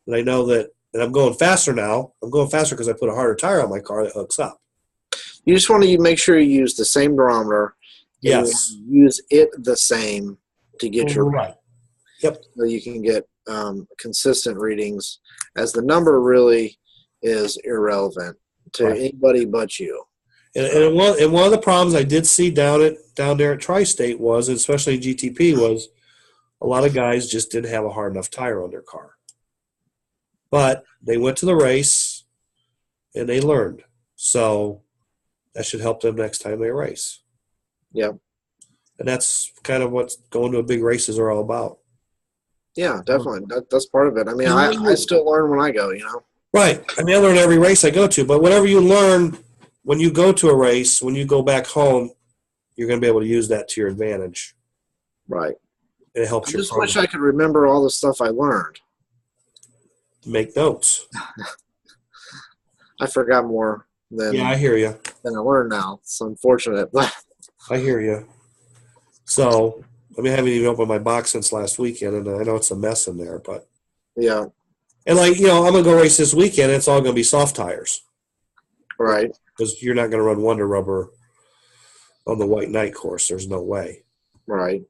then I know that and I'm going faster now. I'm going faster because I put a harder tire on my car that hooks up. You just want to make sure you use the same barometer. Yes. Use it the same to get your right. Yep. So you can get consistent readings, as the number really is irrelevant to anybody but you. And one of the problems I did see down there at Tri-State was, especially GTP, was a lot of guys just didn't have a hard enough tire on their car. But they went to the race and they learned. So that should help them next time they race. Yeah. And that's kind of what going to a big races are all about. Yeah, definitely. That's part of it. I mean, I still learn when I go, you know. Right. I mean, I learn every race I go to. But whatever you learn when you go to a race, when you go back home, you're going to be able to use that to your advantage. Right. It helps I your just wish I could remember all the stuff I learned. Make notes. I forgot more than I hear you. Than I learned now. It's unfortunate. I hear you. So, I mean, I haven't even opened my box since last weekend, and I know it's a mess in there, but yeah. And like, you know, I'm gonna go race this weekend. It's all gonna be soft tires, right? Because you're not gonna run Wonder Rubber on the White Knight course. There's no way. Right.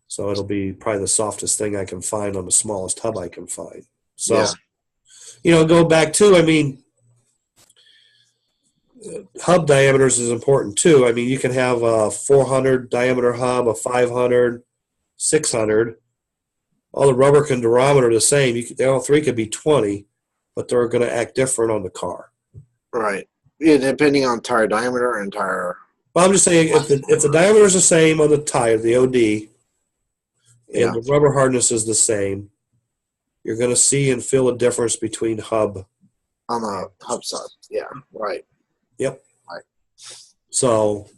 So it'll be probably the softest thing I can find on the smallest hub I can find. So, you know, go back to, I mean, hub diameters is important too. I mean, you can have a 400 diameter hub, a 500, 600. All the rubber and durometer are the same. They all 3 could be 20, but they're going to act different on the car. Right. Yeah, depending on tire diameter and tire. Well, I'm just saying if the diameter is the same on the tire, the OD, and the rubber hardness is the same, you're going to see and feel a difference between hub. On the hub side. Yeah, right. Yep. Right. So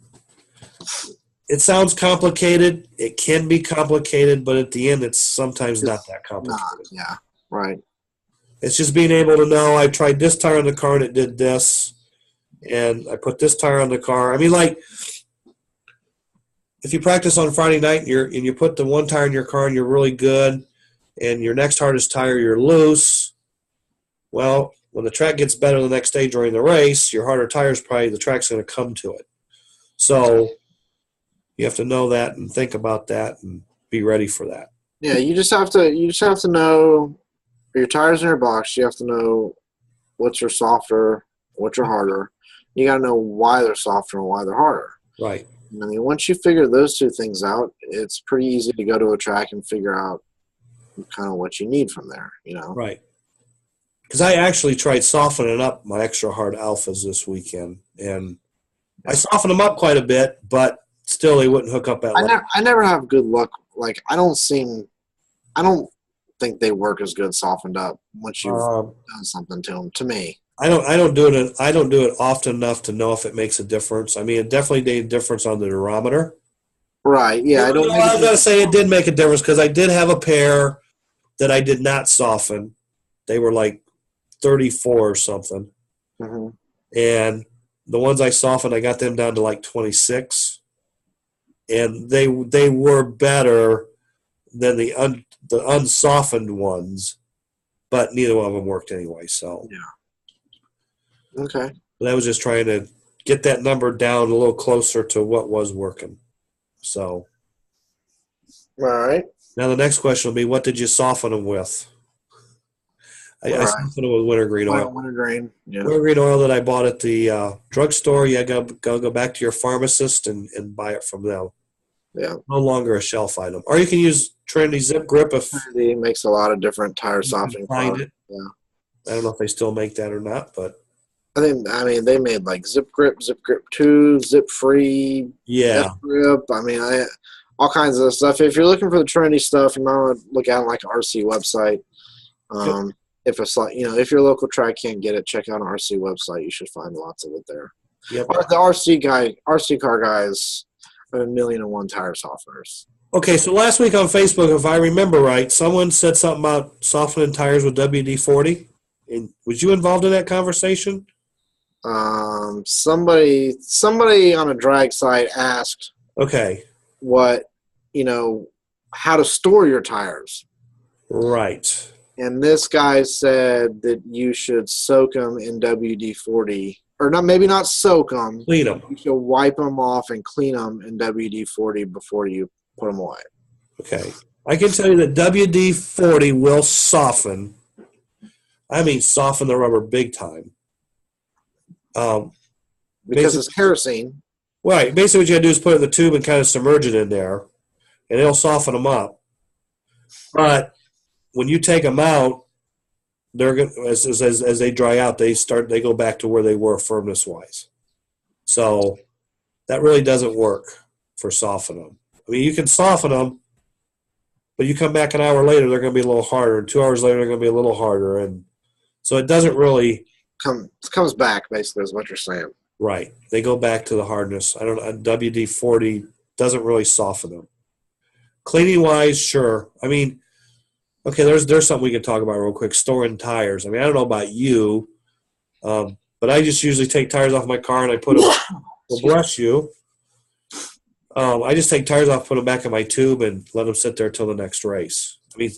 it sounds complicated. It can be complicated, but at the end, it's sometimes not that complicated. Yeah, right. It's just being able to know I tried this tire on the car and it did this, and I put this tire on the car. I mean, like if you practice on Friday night and you put the one tire in your car and you're really good, and your next hardest tire you're loose, well, when the track gets better the next day during the race, your harder tires probably the track's going to come to it. So you have to know that and think about that and be ready for that. Yeah, you just have to know your tires in your box. You have to know what's your softer, what's your harder. You got to know why they're softer and why they're harder. Right. I mean, once you figure those two things out, it's pretty easy to go to a track and figure out kind of what you need from there, you know? Right. Because I actually tried softening up my extra hard alphas this weekend, and I softened them up quite a bit, but still they wouldn't hook up that light. I never have good luck. Like I don't think they work as good softened up once you've done something to them. To me, I don't do it often enough to know if it makes a difference. I mean, it definitely made a difference on the durometer. Right? Yeah, I was going to say it did make a difference because I did have a pair that I did not soften. They were like 34 or something, and the ones I softened, I got them down to like 26, and they were better than the unsoftened ones, but neither one of them worked anyway. So yeah, okay. But I was just trying to get that number down a little closer to what was working. So, All right. Now the next question will be, what did you soften them with? I softened them with wintergreen oil. Wintergreen, yeah. Wintergreen oil that I bought at the drugstore. You got to go back to your pharmacist and buy it from them. Yeah. No longer a shelf item. Or you can use Trinity Zip Grip if Trinity makes a lot of different tire softening products. Yeah. I don't know if they still make that or not, but I mean they made like Zip Grip 2, Zip Free, yeah, Grip. I mean all kinds of stuff. If you're looking for the Trinity stuff, you might want to look at like an RC website. If it's like if your local track can't get it, check out an RC website. You should find lots of it there. Yep. The RC car guys have 1,000,001 tire softeners. Okay, so last week on Facebook, if I remember right, someone said something about softening tires with WD-40. And was you involved in that conversation? Somebody on a drag site asked, okay, what how to store your tires. Right. And this guy said that you should soak them in WD-40, or maybe not soak them. Clean them. You should wipe them off and clean them in WD-40 before you put them away. Okay. I can tell you that WD-40 will soften. I mean, soften the rubber big time. Because it's kerosene. Right. Basically, what you got to do is put it in the tube and kind of submerge it in there, and it'll soften them up. But when you take them out, they're going as they dry out, they go back to where they were firmness wise. So that really doesn't work for softening them. I mean, you can soften them, but you come back an hour later, they're going to be a little harder, and 2 hours later, they're going to be a little harder, and so it doesn't really comes back. Basically, is what you're saying. Right. They go back to the hardness. I don't know. WD-40 doesn't really soften them. Cleaning wise, sure. I mean, okay, there's something we can talk about real quick. Storing tires. I mean, I don't know about you, but I just usually take tires off my car and I put them. Well, bless you. I just take tires off, put them back in my tube, and let them sit there till the next race. I mean,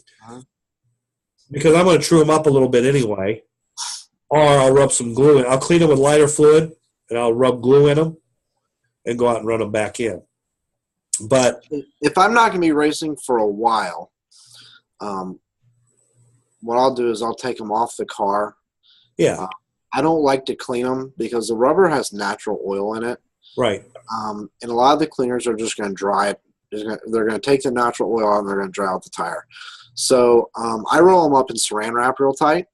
because I'm going to true them up a little bit anyway, or I'll rub some glue in. I'll clean them with lighter fluid, and I'll rub glue in them and go out and run them back in. But if I'm not going to be racing for a while, what I'll do is I'll take them off the car. Yeah. I don't like to clean them because the rubber has natural oil in it. Right. And a lot of the cleaners are just going to dry it. They're going to take the natural oil out and they're going to dry out the tire. So I roll them up in saran wrap real tight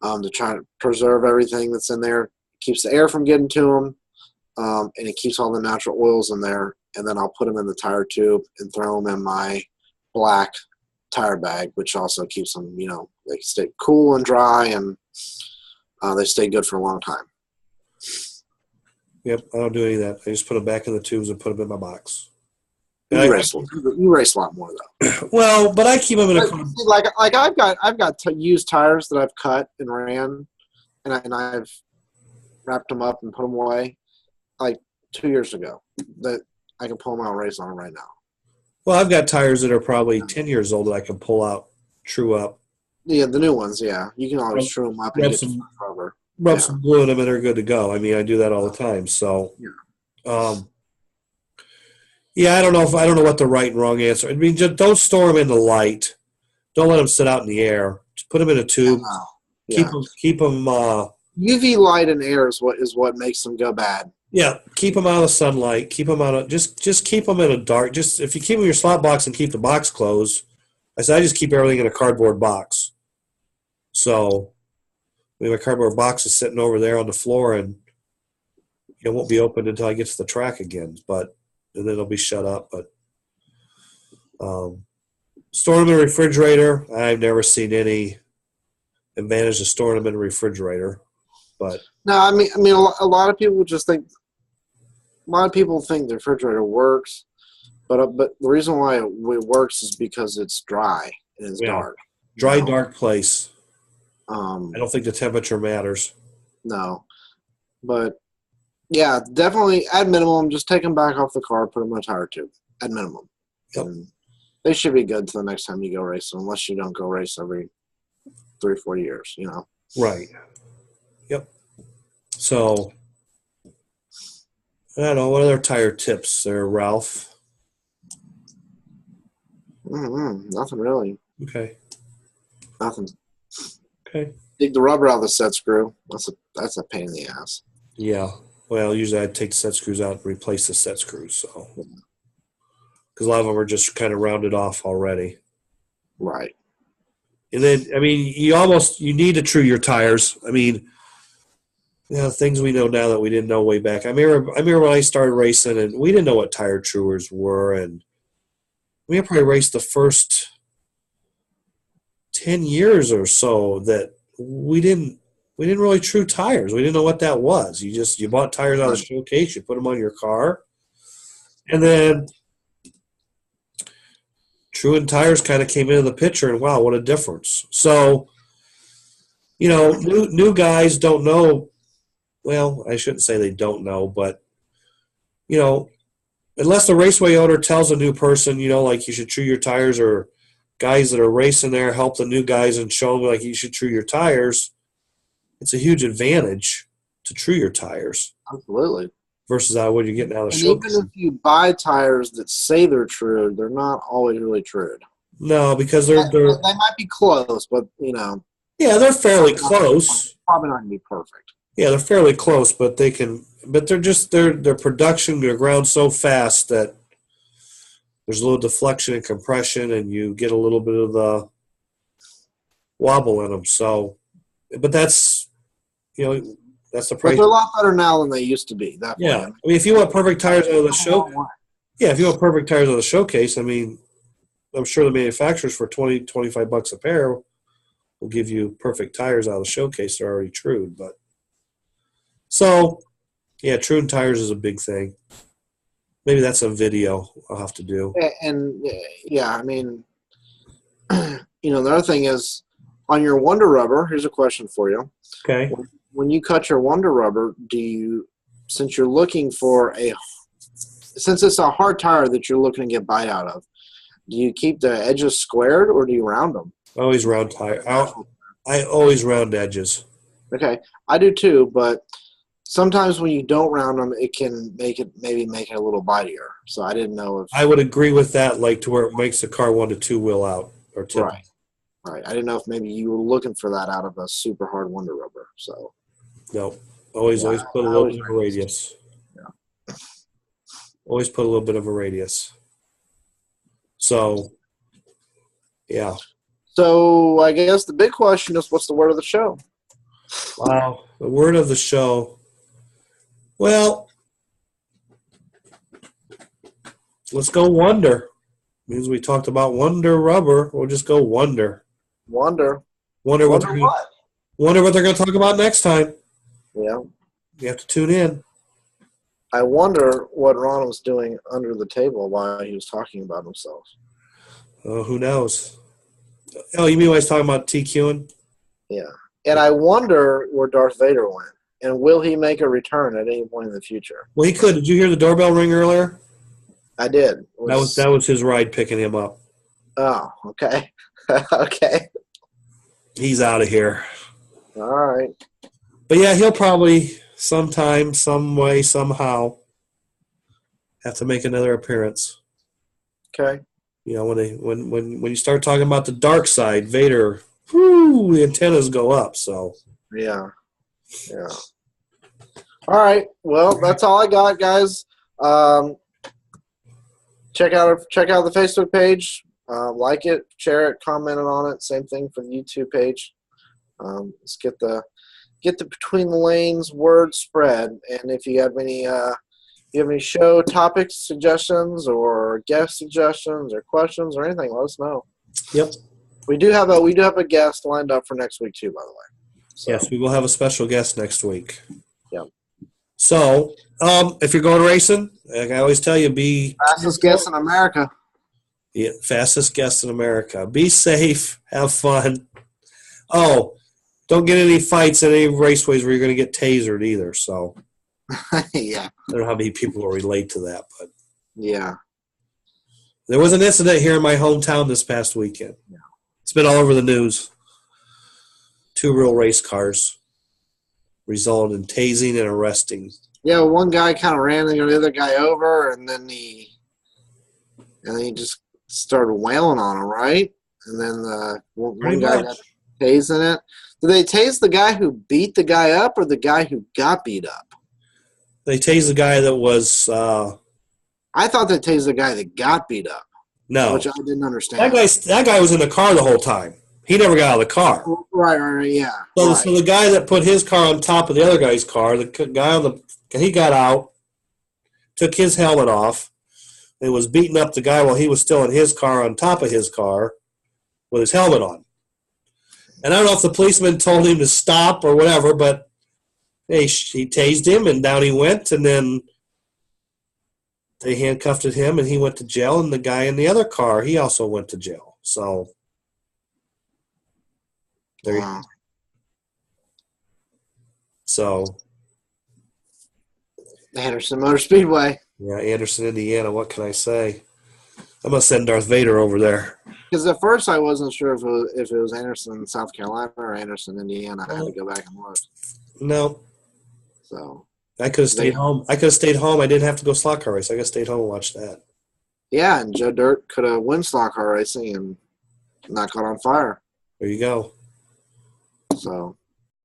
to try to preserve everything that's in there. Keeps the air from getting to them, and it keeps all the natural oils in there. And then I'll put them in the tire tube and throw them in my black tire bag, which also keeps them, they stay cool and dry, and they stay good for a long time. Yep, I don't do any of that. I just put them back in the tubes and put them in my box. You race a lot more though. Well, but I keep them in a like I've got used tires that I've cut and ran, and I've wrapped them up and put them away like 2 years ago. That I can pull them out and race on them right now. Well, I've got tires that are probably 10 years old that I can pull out, true up. Yeah, the new ones, yeah. You can always true them up and get some rubber. Rub some glue in them and they're good to go. I mean, I do that all the time. So, I don't know what the right and wrong answer. I mean, just don't store them in the light. Don't let them sit out in the air. Just put them in a tube. Yeah. Keep them. UV light and air is what makes them go bad. Yeah, keep them out of sunlight. Keep them out of just keep them in a dark. Just if you keep them in your slot box and keep the box closed. I just keep everything in a cardboard box. So, my cardboard box is sitting over there on the floor, and it won't be opened until I get to the track again. But and then it'll be shut up. But storing them in a refrigerator, I've never seen any advantage to storing them in a refrigerator. But no, I mean, a lot of people just think. A lot of people think the refrigerator works, but the reason why it works is because it's dry and it's dark. Dry, dark place. I don't think the temperature matters. No, but yeah, definitely at minimum, just take them back off the car, put them in a tire tube at minimum. Yep. And they should be good to the next time you go race, unless you don't go race every 3 or 4 years. You know. Right. Yep. So. I don't know. What other tire tips there, Ralph? Nothing really. Okay. Nothing. Okay. Dig the rubber out of the set screw. That's a pain in the ass. Yeah. Well, usually I take the set screws out and replace the set screws. So, because a lot of them are just kind of rounded off already. Right. And then, I mean, you need to true your tires. I mean. Yeah, things we know now that we didn't know way back. I remember when I started racing, and we didn't know what tire truers were, and we probably raced the first 10 years or so that we didn't really true tires. We didn't know what that was. You bought tires out of the showcase, you put them on your car, and then truing tires kind of came into the picture, and wow, what a difference! So, new guys don't know. Well, I shouldn't say they don't know, but, unless the raceway owner tells a new person, like you should true your tires, or guys that are racing there help the new guys and show them like you should true your tires, it's a huge advantage to true your tires. Absolutely. Versus what you're getting out of the show. Even if you buy tires that say they're trued, they're not always really trued. No, because they might be close, but, Yeah, they're fairly close. Probably not going to be perfect. Yeah, they're fairly close, but their production, they're ground so fast that there's a little deflection and compression, and you get a little bit of the wobble in them. So, but that's the price. But they're a lot better now than they used to be. Yeah, I mean, if you want perfect tires out of the if you want perfect tires out of the showcase, I mean, I'm sure the manufacturers for $20-$25 a pair will give you perfect tires out of the showcase. They're already trued, but. So, yeah, truing tires is a big thing. Maybe that's a video I'll have to do. And I mean, the other thing is, on your Wonder Rubber, here's a question for you. Okay. When you cut your Wonder Rubber, since you're looking for since it's a hard tire that you're looking to get bite out of, do you keep the edges squared or do you round them? I always round tire. I always round edges. Okay, I do too, but sometimes when you don't round them, it can make it a little bitier. So I didn't know if I would agree with that, like to where it makes the car 1 to 2 wheel out or tip. Right. I didn't know if maybe you were looking for that out of a super hard Wonder Rubber. So no, always put a little bit of a radius. Yeah. Always put a little bit of a radius. So, yeah. So I guess the big question is, what's the word of the show? Wow, the word of the show. Well, let's go Wonder. Means we talked about Wonder Rubber. We'll just go Wonder. Wonder what they're going to talk about next time. Yeah. You have to tune in. I wonder what Ron was doing under the table while he was talking about himself. Oh, who knows? Oh, you mean when I was talking about TQing? Yeah. And I wonder where Darth Vader went. And will he make a return at any point in the future? Well, he could. Did you hear the doorbell ring earlier? I did. That was his ride picking him up. Oh, okay. Okay. He's out of here. All right. But yeah, he'll probably sometime, some way, somehow have to make another appearance. Okay. When you start talking about the dark side, Vader, the antennas go up. So yeah. All right. Well, that's all I got, guys. Check out the Facebook page. Like it, share it, comment on it. Same thing for the YouTube page. Let's get the Between the Lanes word spread. And if you have any you have any show topic suggestions or guest suggestions or questions or anything, let us know. Yep. We do have a guest lined up for next week too, by the way. So. Yes, we will have a special guest next week. Yep. So, if you're going racing, like I always tell you, be fastest guest in America. Yeah, fastest guest in America. Be safe. Have fun. Oh, don't get any fights at any raceways where you're going to get tasered either. So, yeah. I don't know how many people will relate to that, but yeah, there was an incident here in my hometown this past weekend. Yeah. It's been all over the news. 2 real race cars resulted in tasing and arresting. Yeah, one guy kind of ran the other guy over, and then he just started wailing on him, right? And then one guy got tased in it. Did they tase the guy who beat the guy up or the guy who got beat up? They tased the guy that was I thought they tased the guy that got beat up. no. Which I didn't understand. That guy was in the car the whole time. He never got out of the car. Right, yeah. So, right. so the guy that put his car on top of the other guy's car, the guy he got out, took his helmet off, and was beating up the guy while he was still in his car on top of his car with his helmet on. And I don't know if the policeman told him to stop or whatever, but he tased him, and down he went, and then they handcuffed him, and he went to jail, and the guy in the other car, he also went to jail. So there you go. So Anderson Motor Speedway. Yeah, Anderson, Indiana. What can I say? I'm going to send Darth Vader over there. Because at first I wasn't sure if it was Anderson, South Carolina or Anderson, Indiana. I had to go back and look. No. So I could have stayed home. I didn't have to go slot car race. I could have stayed home and watched that. Yeah, and Joe Dirt could have won slot car racing and not caught on fire. There you go. So